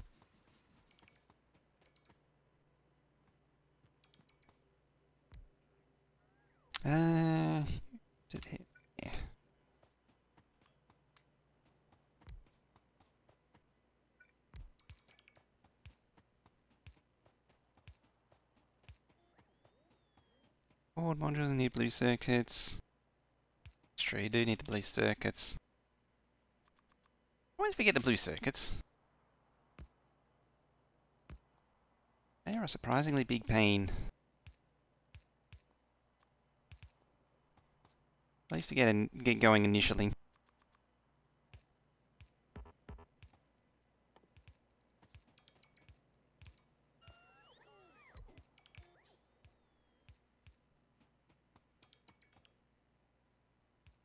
Did it? Yeah. Forward modules need blue circuits. It's true, you do need the blue circuits. Always forget the blue circuits. They are a surprisingly big pain. At least to get going initially.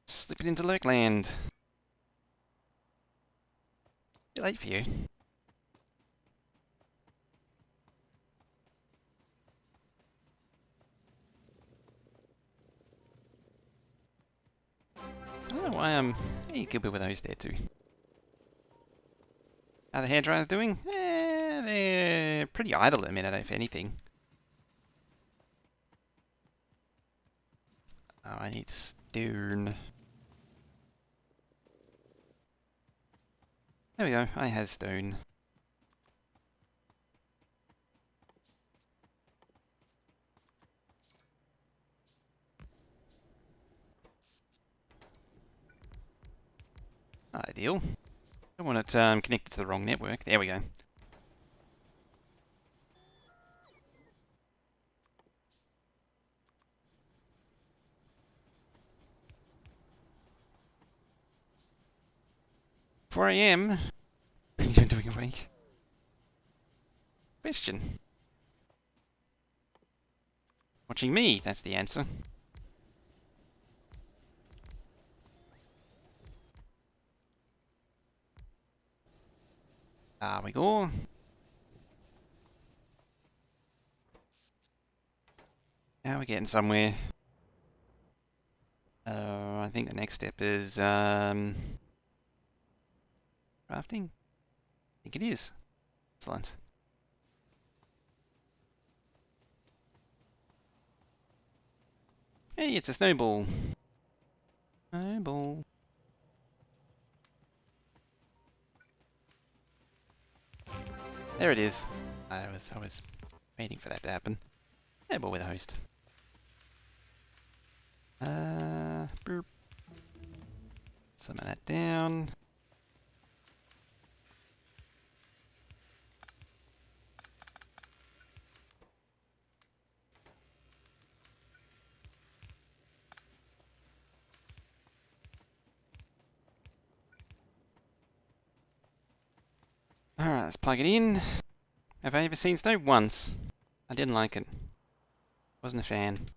Slip it into Lurkland. Too late for you. you could be with those there too. How the hairdryers doing? They're pretty idle at the minute, if anything. Oh, I need stone. There we go, I have stone. Ideal. Don't want it connected to the wrong network. There we go. "4 AM? You're doing a week? Question. Watching me, that's the answer. There we go. Now we're getting somewhere. I think the next step is crafting. I think it is. Excellent. Hey, it's a snowball. Snowball. There it is. I was waiting for that to happen. Snowball with a host. Burp. Some of that down. Alright, let's plug it in. Have I ever seen snow? Once. I didn't like it. Wasn't a fan.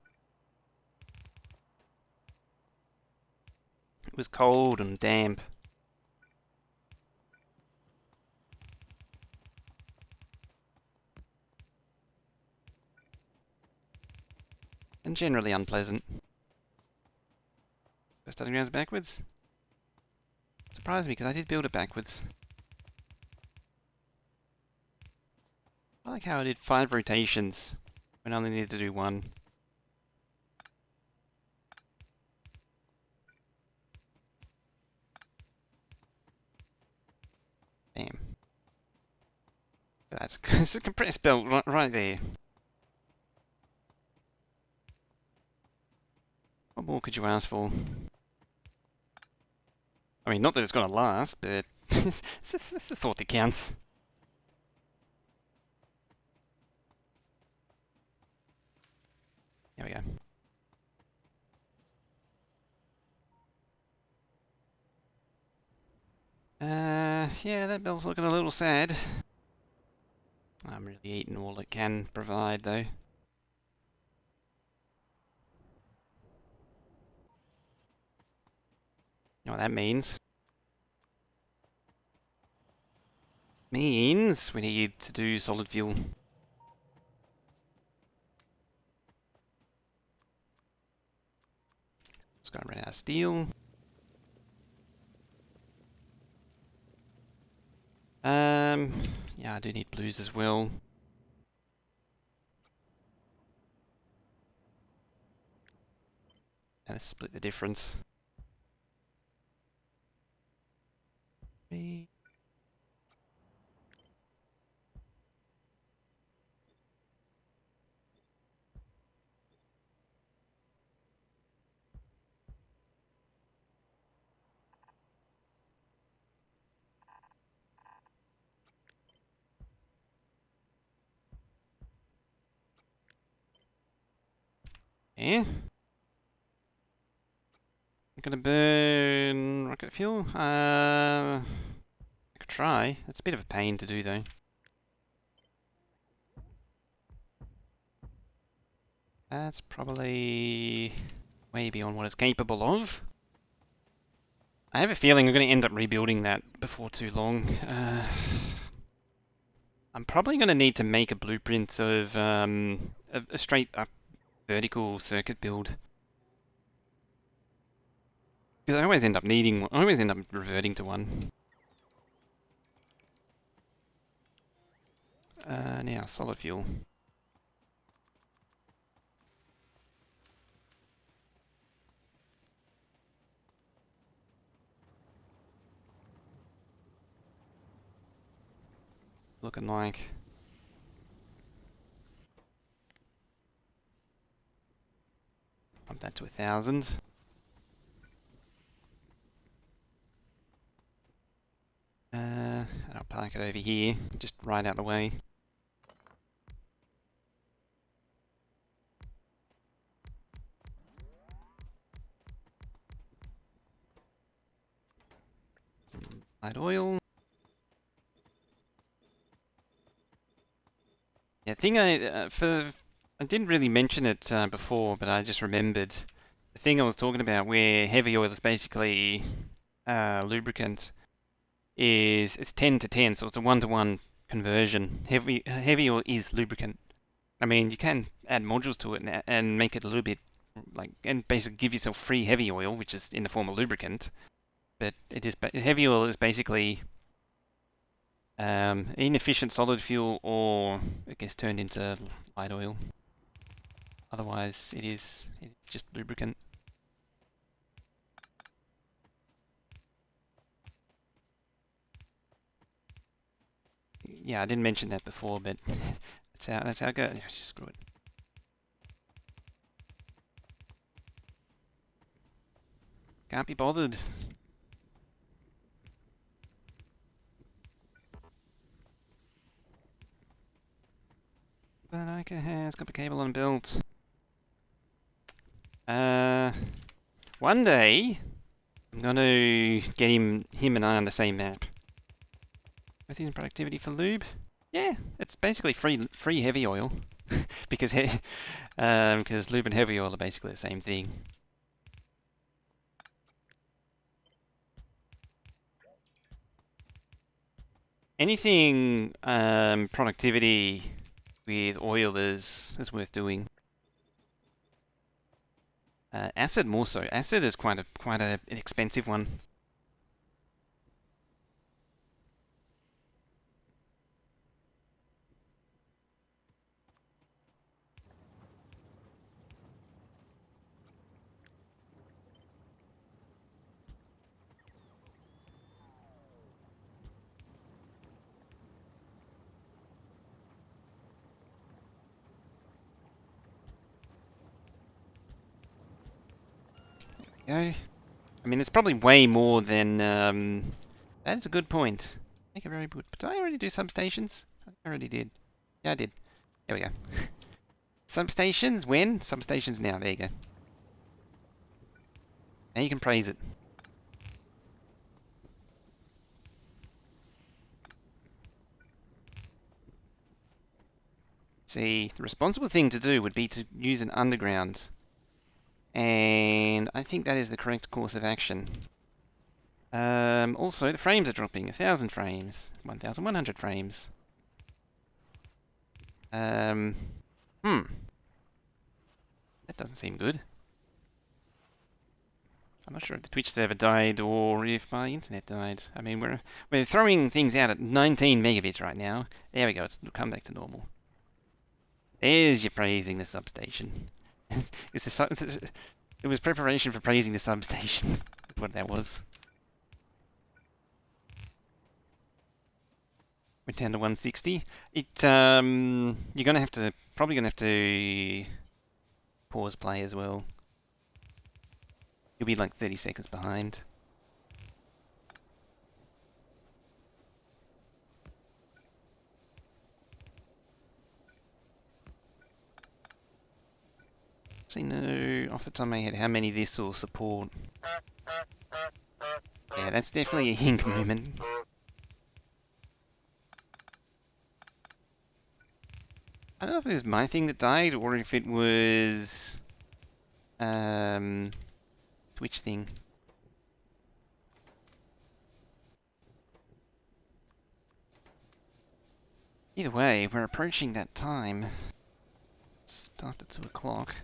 It was cold and damp. And generally unpleasant. Starting rounds backwards? Surprised me because I did build it backwards. I like how I did 5 rotations when I only needed to do 1. Damn. That's it's a compressed belt right there. What more could you ask for? I mean, not that it's gonna last, but it's the thought that counts. There we go. Yeah, that bell's looking a little sad. I'm really eating all it can provide, though. You know what that means? Means we need to do solid fuel. Let's go and run out of steel. Yeah, I do need blues as well. And let's split the difference. Three. Yeah. I'm gonna burn rocket fuel. I could try. It's a bit of a pain to do though. That's probably way beyond what it's capable of. I have a feeling we're going to end up rebuilding that before too long. I'm probably going to need to make a blueprint of a straight up vertical circuit build. Because I always end up needing one. I always end up reverting to one. Now, solid fuel. Looking like... Pump that to 1,000. And I'll park it over here, just right out the way. Light oil. Yeah, I didn't really mention it before, but I just remembered the thing I was talking about where heavy oil is basically lubricant is it's 10 to 10, so it's a 1-to-1 conversion. Heavy oil is lubricant. I mean, you can add modules to it and make it a little bit and basically give yourself free heavy oil, which is in the form of lubricant. But heavy oil is basically inefficient solid fuel, or it gets turned into light oil. Otherwise, it's just lubricant. Yeah, I didn't mention that before, but that's how it goes. Yeah, screw it. Can't be bothered. But I has got the cable on belt. One day I'm gonna get him and I on the same map. Within productivity for lube. Yeah, it's basically free heavy oil because lube and heavy oil are basically the same thing. Anything productivity with oil is worth doing. Acid more so. Acid is quite an expensive one. Go. I mean, it's probably way more than. That is a good point. Make a very good. Did I already do substations? I think I already did. Yeah, I did. There we go. Substations when? Substations now. There you go. Now you can praise it. See, the responsible thing to do would be to use an underground. And I think that is the correct course of action. Also, the frames are dropping. 1,000 frames. 1,100 frames. That doesn't seem good. I'm not sure if the Twitch server died or if my internet died. I mean, we're throwing things out at 19 megabits right now. There we go. It's come back to normal. There's your praising the substation. It was preparation for praising the substation. That's what that was. Went down to 160. You're probably gonna have to pause play as well. You'll be like 30 seconds behind. See, no, off the top of my head, how many this will support. Yeah, that's definitely a hink movement. I don't know if it was my thing that died or if it was Twitch thing. Either way, we're approaching that time. It's after 2 o'clock.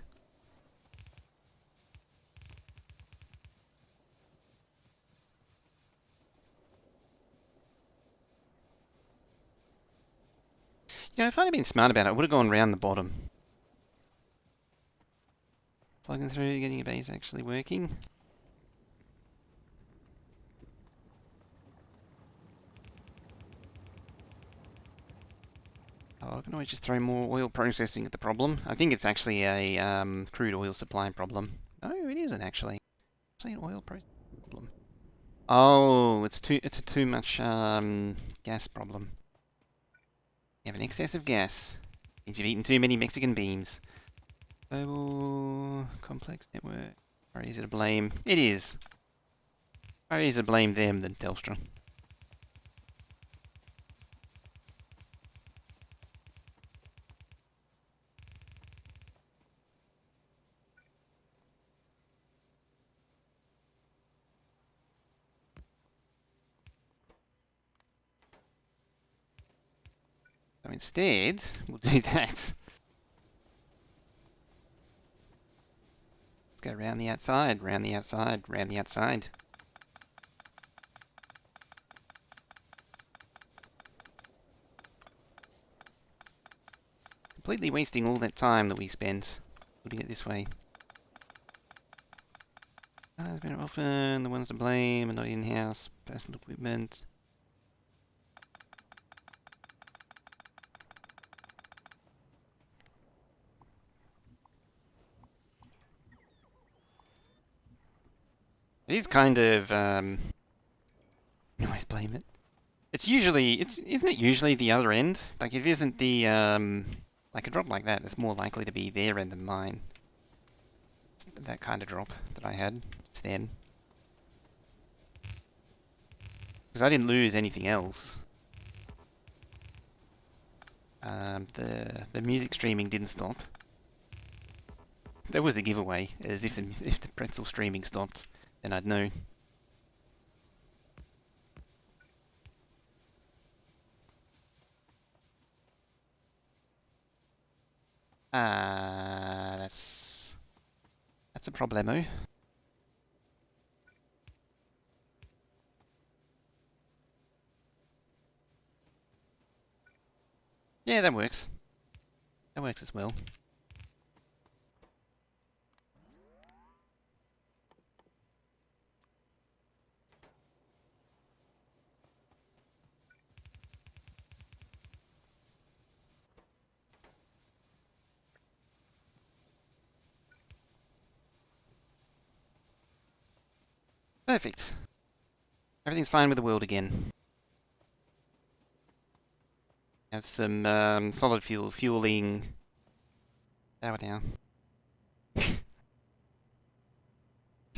You know, if I'd have been smart about it, I would have gone round the bottom. Plugging through, getting a base actually working. Oh, I can always just throw more oil processing at the problem. I think it's actually a crude oil supply problem. No, it isn't actually. It's actually an oil processing problem. Oh, it's a too much gas problem. You have an excess of gas. Means you've eaten too many Mexican beans. Global complex network. Or easier to blame. It is. Far easier to blame them than Telstra. So instead, we'll do that. Let's go round the outside, round the outside, round the outside. Completely wasting all that time that we spent putting it this way. It's been often the ones to blame are not in-house personal equipment. It is kind of I always blame it. Isn't it usually the other end? Like if it isn't the like a drop like that, it's more likely to be their end than mine. It's that kind of drop that I had. It's them. Because I didn't lose anything else. The music streaming didn't stop. That was the giveaway, as if the pretzel streaming stopped, then I'd know. That's a problemo. Yeah, that works. That works as well. Perfect. Everything's fine with the world again. Have some solid fueling. Power down.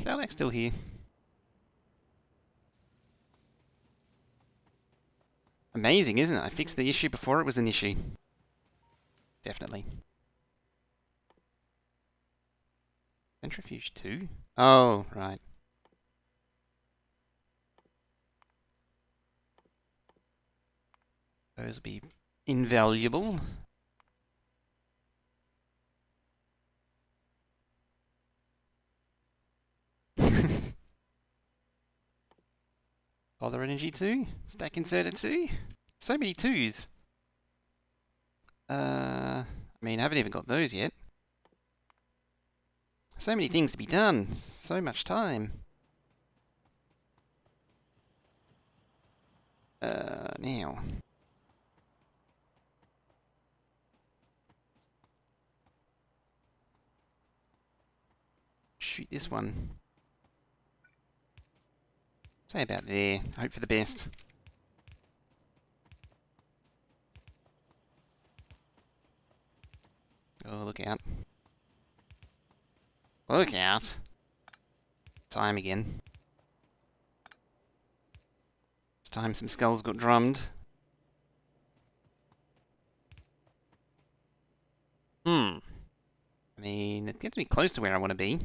Sherlock's still here. Amazing, isn't it? I fixed the issue before it was an issue. Definitely. Centrifuge 2? Oh, right. Those will be invaluable. Solar energy 2? Stack inserter 2? So many 2s. I mean, I haven't even got those yet. So many things to be done. So much time. Now. Shoot this one. Say about there. Hope for the best. Oh, look out. Look out. Time again. It's time some skulls got drummed. I mean, it gets me close to where I want to be.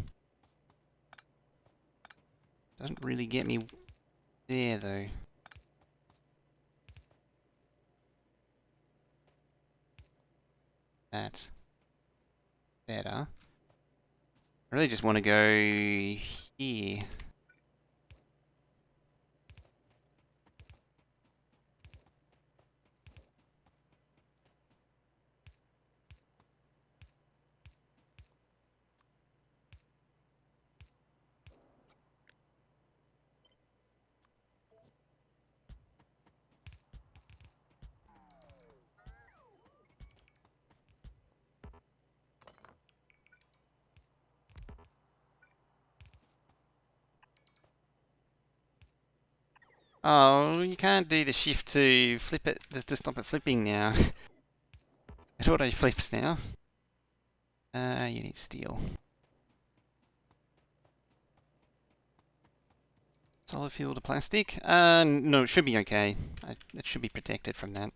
Doesn't really get me there, though. That's better. I really just want to go here. Oh, you can't do the shift to flip it, just to stop it flipping now. It auto flips now. You need steel. Solid fuel to plastic? No, it should be okay. It should be protected from that.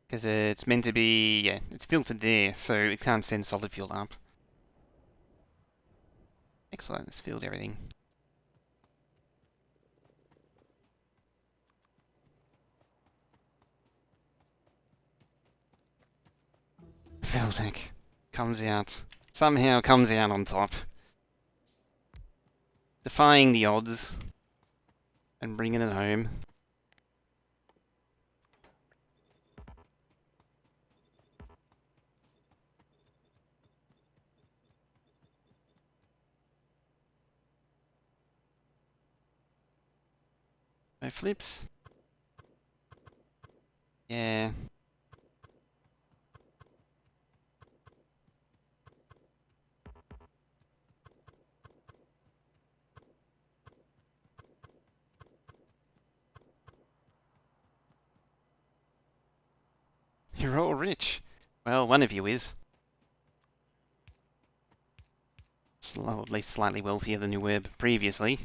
Because it's meant to be, yeah, it's filtered there, so it can't send solid fuel up. Excellent, it's filled everything. Veltec comes out, somehow comes out on top. Defying the odds and bringing it home. No flips. Yeah. You're all rich. Well, one of you is. At least slightly wealthier than you were previously.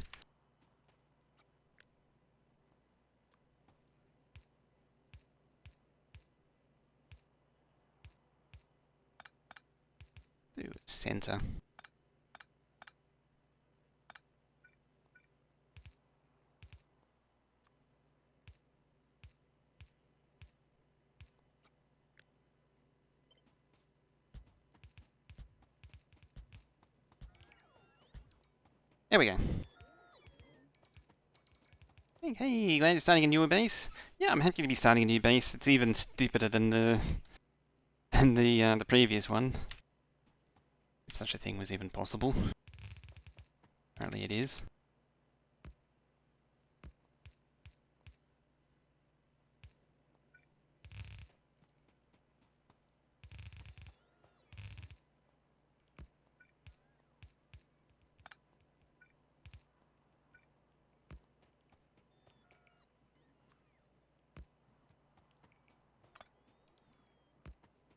Do center. There we go. Hey, glad you're starting a newer base. Yeah, I'm happy to be starting a new base. It's even stupider than the the previous one, if such a thing was even possible. Apparently it is.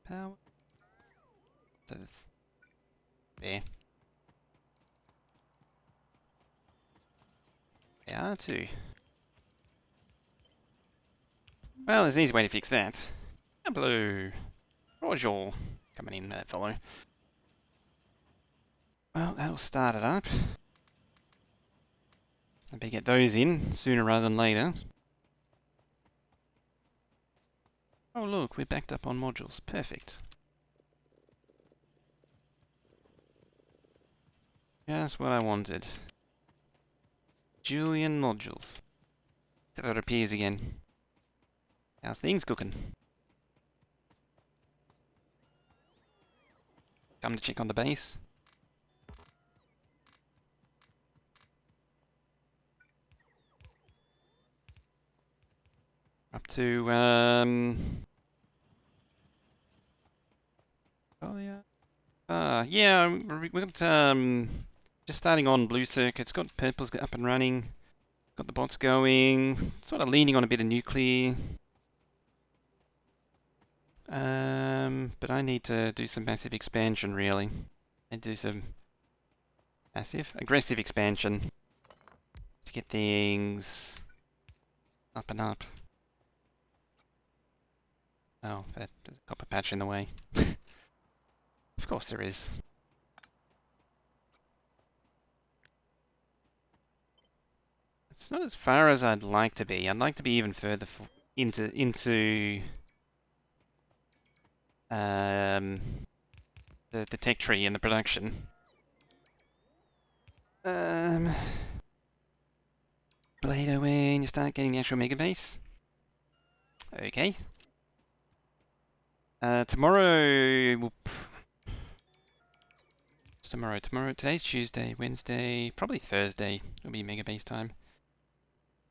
Power. There. There are two. Well, there's an easy way to fix that. Hello. Roger. Coming in, that fellow. Well, that'll start it up. I better get those in sooner rather than later. Oh look, we're backed up on modules. Perfect. Just what I wanted. Julian modules. See if it appears again. How's things cooking? Come to check on the base. Up to, oh yeah. Yeah, we've got, just starting on blue circuits. Got purple's up and running. Got the bots going. Sort of leaning on a bit of nuclear. But I need to do some massive expansion, really. And do some aggressive expansion to get things up and up. Oh, there's a copper patch in the way. Of course there is. It's not as far as I'd like to be. I'd like to be even further into the tech tree and the production. Later when you start getting the actual Megabase. Okay. Tomorrow we'll today's Tuesday, Wednesday, probably Thursday will be Megabase time.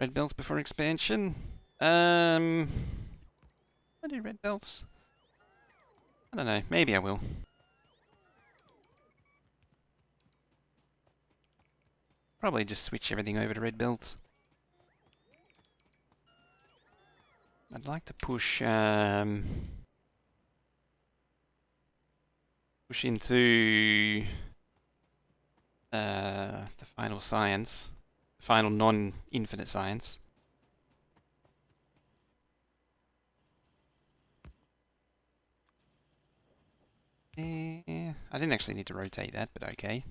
Red belts before expansion. I do red belts. I don't know, maybe I will. Probably just switch everything over to red belt. I'd like to push into the final science, final non-infinite science. I didn't actually need to rotate that, but okay.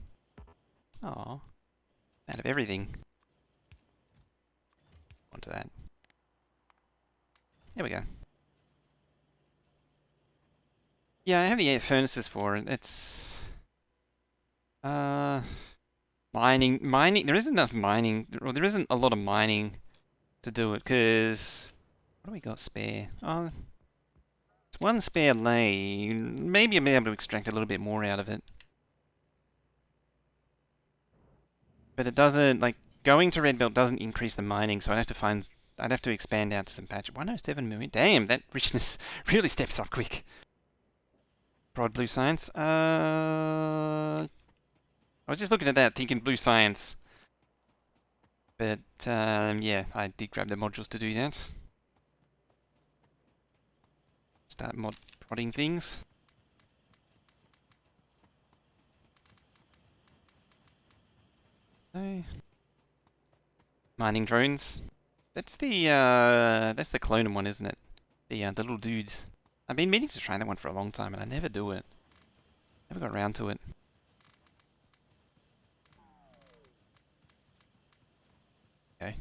Oh, out of everything. Onto that. There we go. Yeah, I have the air furnaces for it. It's mining. There isn't enough mining, or there isn't a lot of mining to do it. Cause what do we got spare? Oh, it's one spare lane. Maybe I'll be able to extract a little bit more out of it. But it doesn't, like, going to red belt doesn't increase the mining, so I'd have to expand out to some patches. 107 million. Damn, that richness really steps up quick. Broad blue science. I was just looking at that, thinking blue science. But, yeah, I did grab the modules to do that. Start mod prodding things. So, mining drones. That's the clone one, isn't it? The little dudes. I've been meaning to try that one for a long time, and I never do it. Never got around to it. Okay.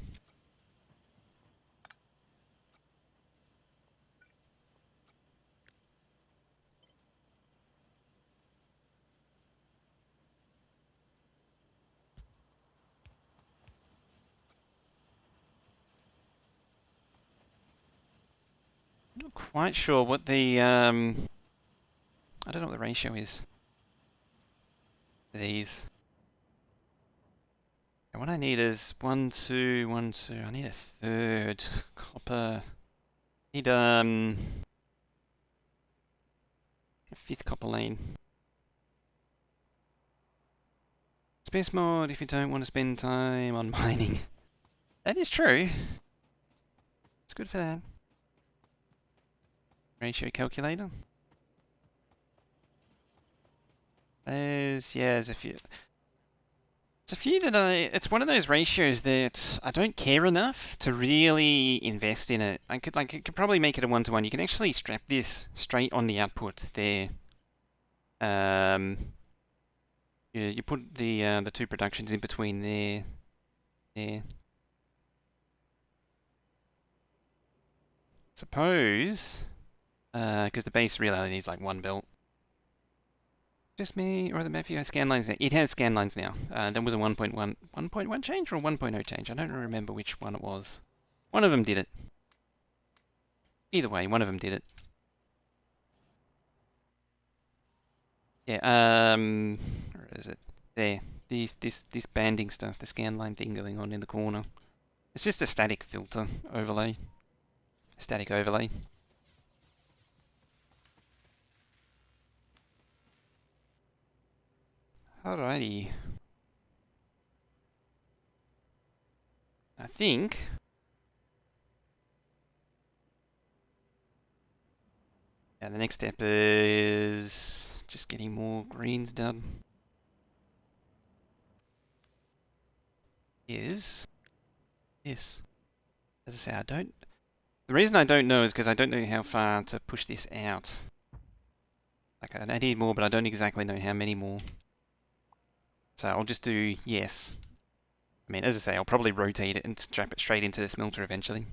Not quite sure what the I don't know what the ratio is for these. And what I need is 1, 2, 1, 2. I need a third copper. Need a fifth copper lane. Space mod if you don't want to spend time on mining. That is true. It's good for that. Ratio calculator. There's a few. It's a few that it's one of those ratios that I don't care enough to really invest in it. I could probably make it a 1-to-1. You can actually strap this straight on the output there. You put the two productions in between there. Suppose, because the base really only needs like one belt. Just me or the Matthew has scan lines now. It has scan lines now. There was a 1.1 change or a 1.0 change. I don't remember which one it was. One of them did it. Either way, one of them did it. Yeah. Where is it? There. This banding stuff, the scan line thing going on in the corner. It's just a static filter overlay. Static overlay. Alrighty. I think the next step is just getting more greens done. Is this. As I say, I don't. The reason I don't know is because I don't know how far to push this out. Like, I need more, but I don't exactly know how many more. So I'll just do yes. I mean, as I say, I'll probably rotate it and strap it straight into the smelter eventually.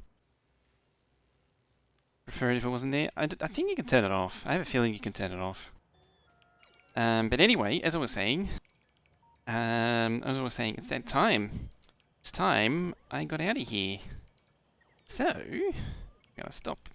Prefer it if it wasn't there. I think you can turn it off. I have a feeling you can turn it off. But anyway, as I was saying, it's that time. It's time I got out of here. So, I'm gonna stop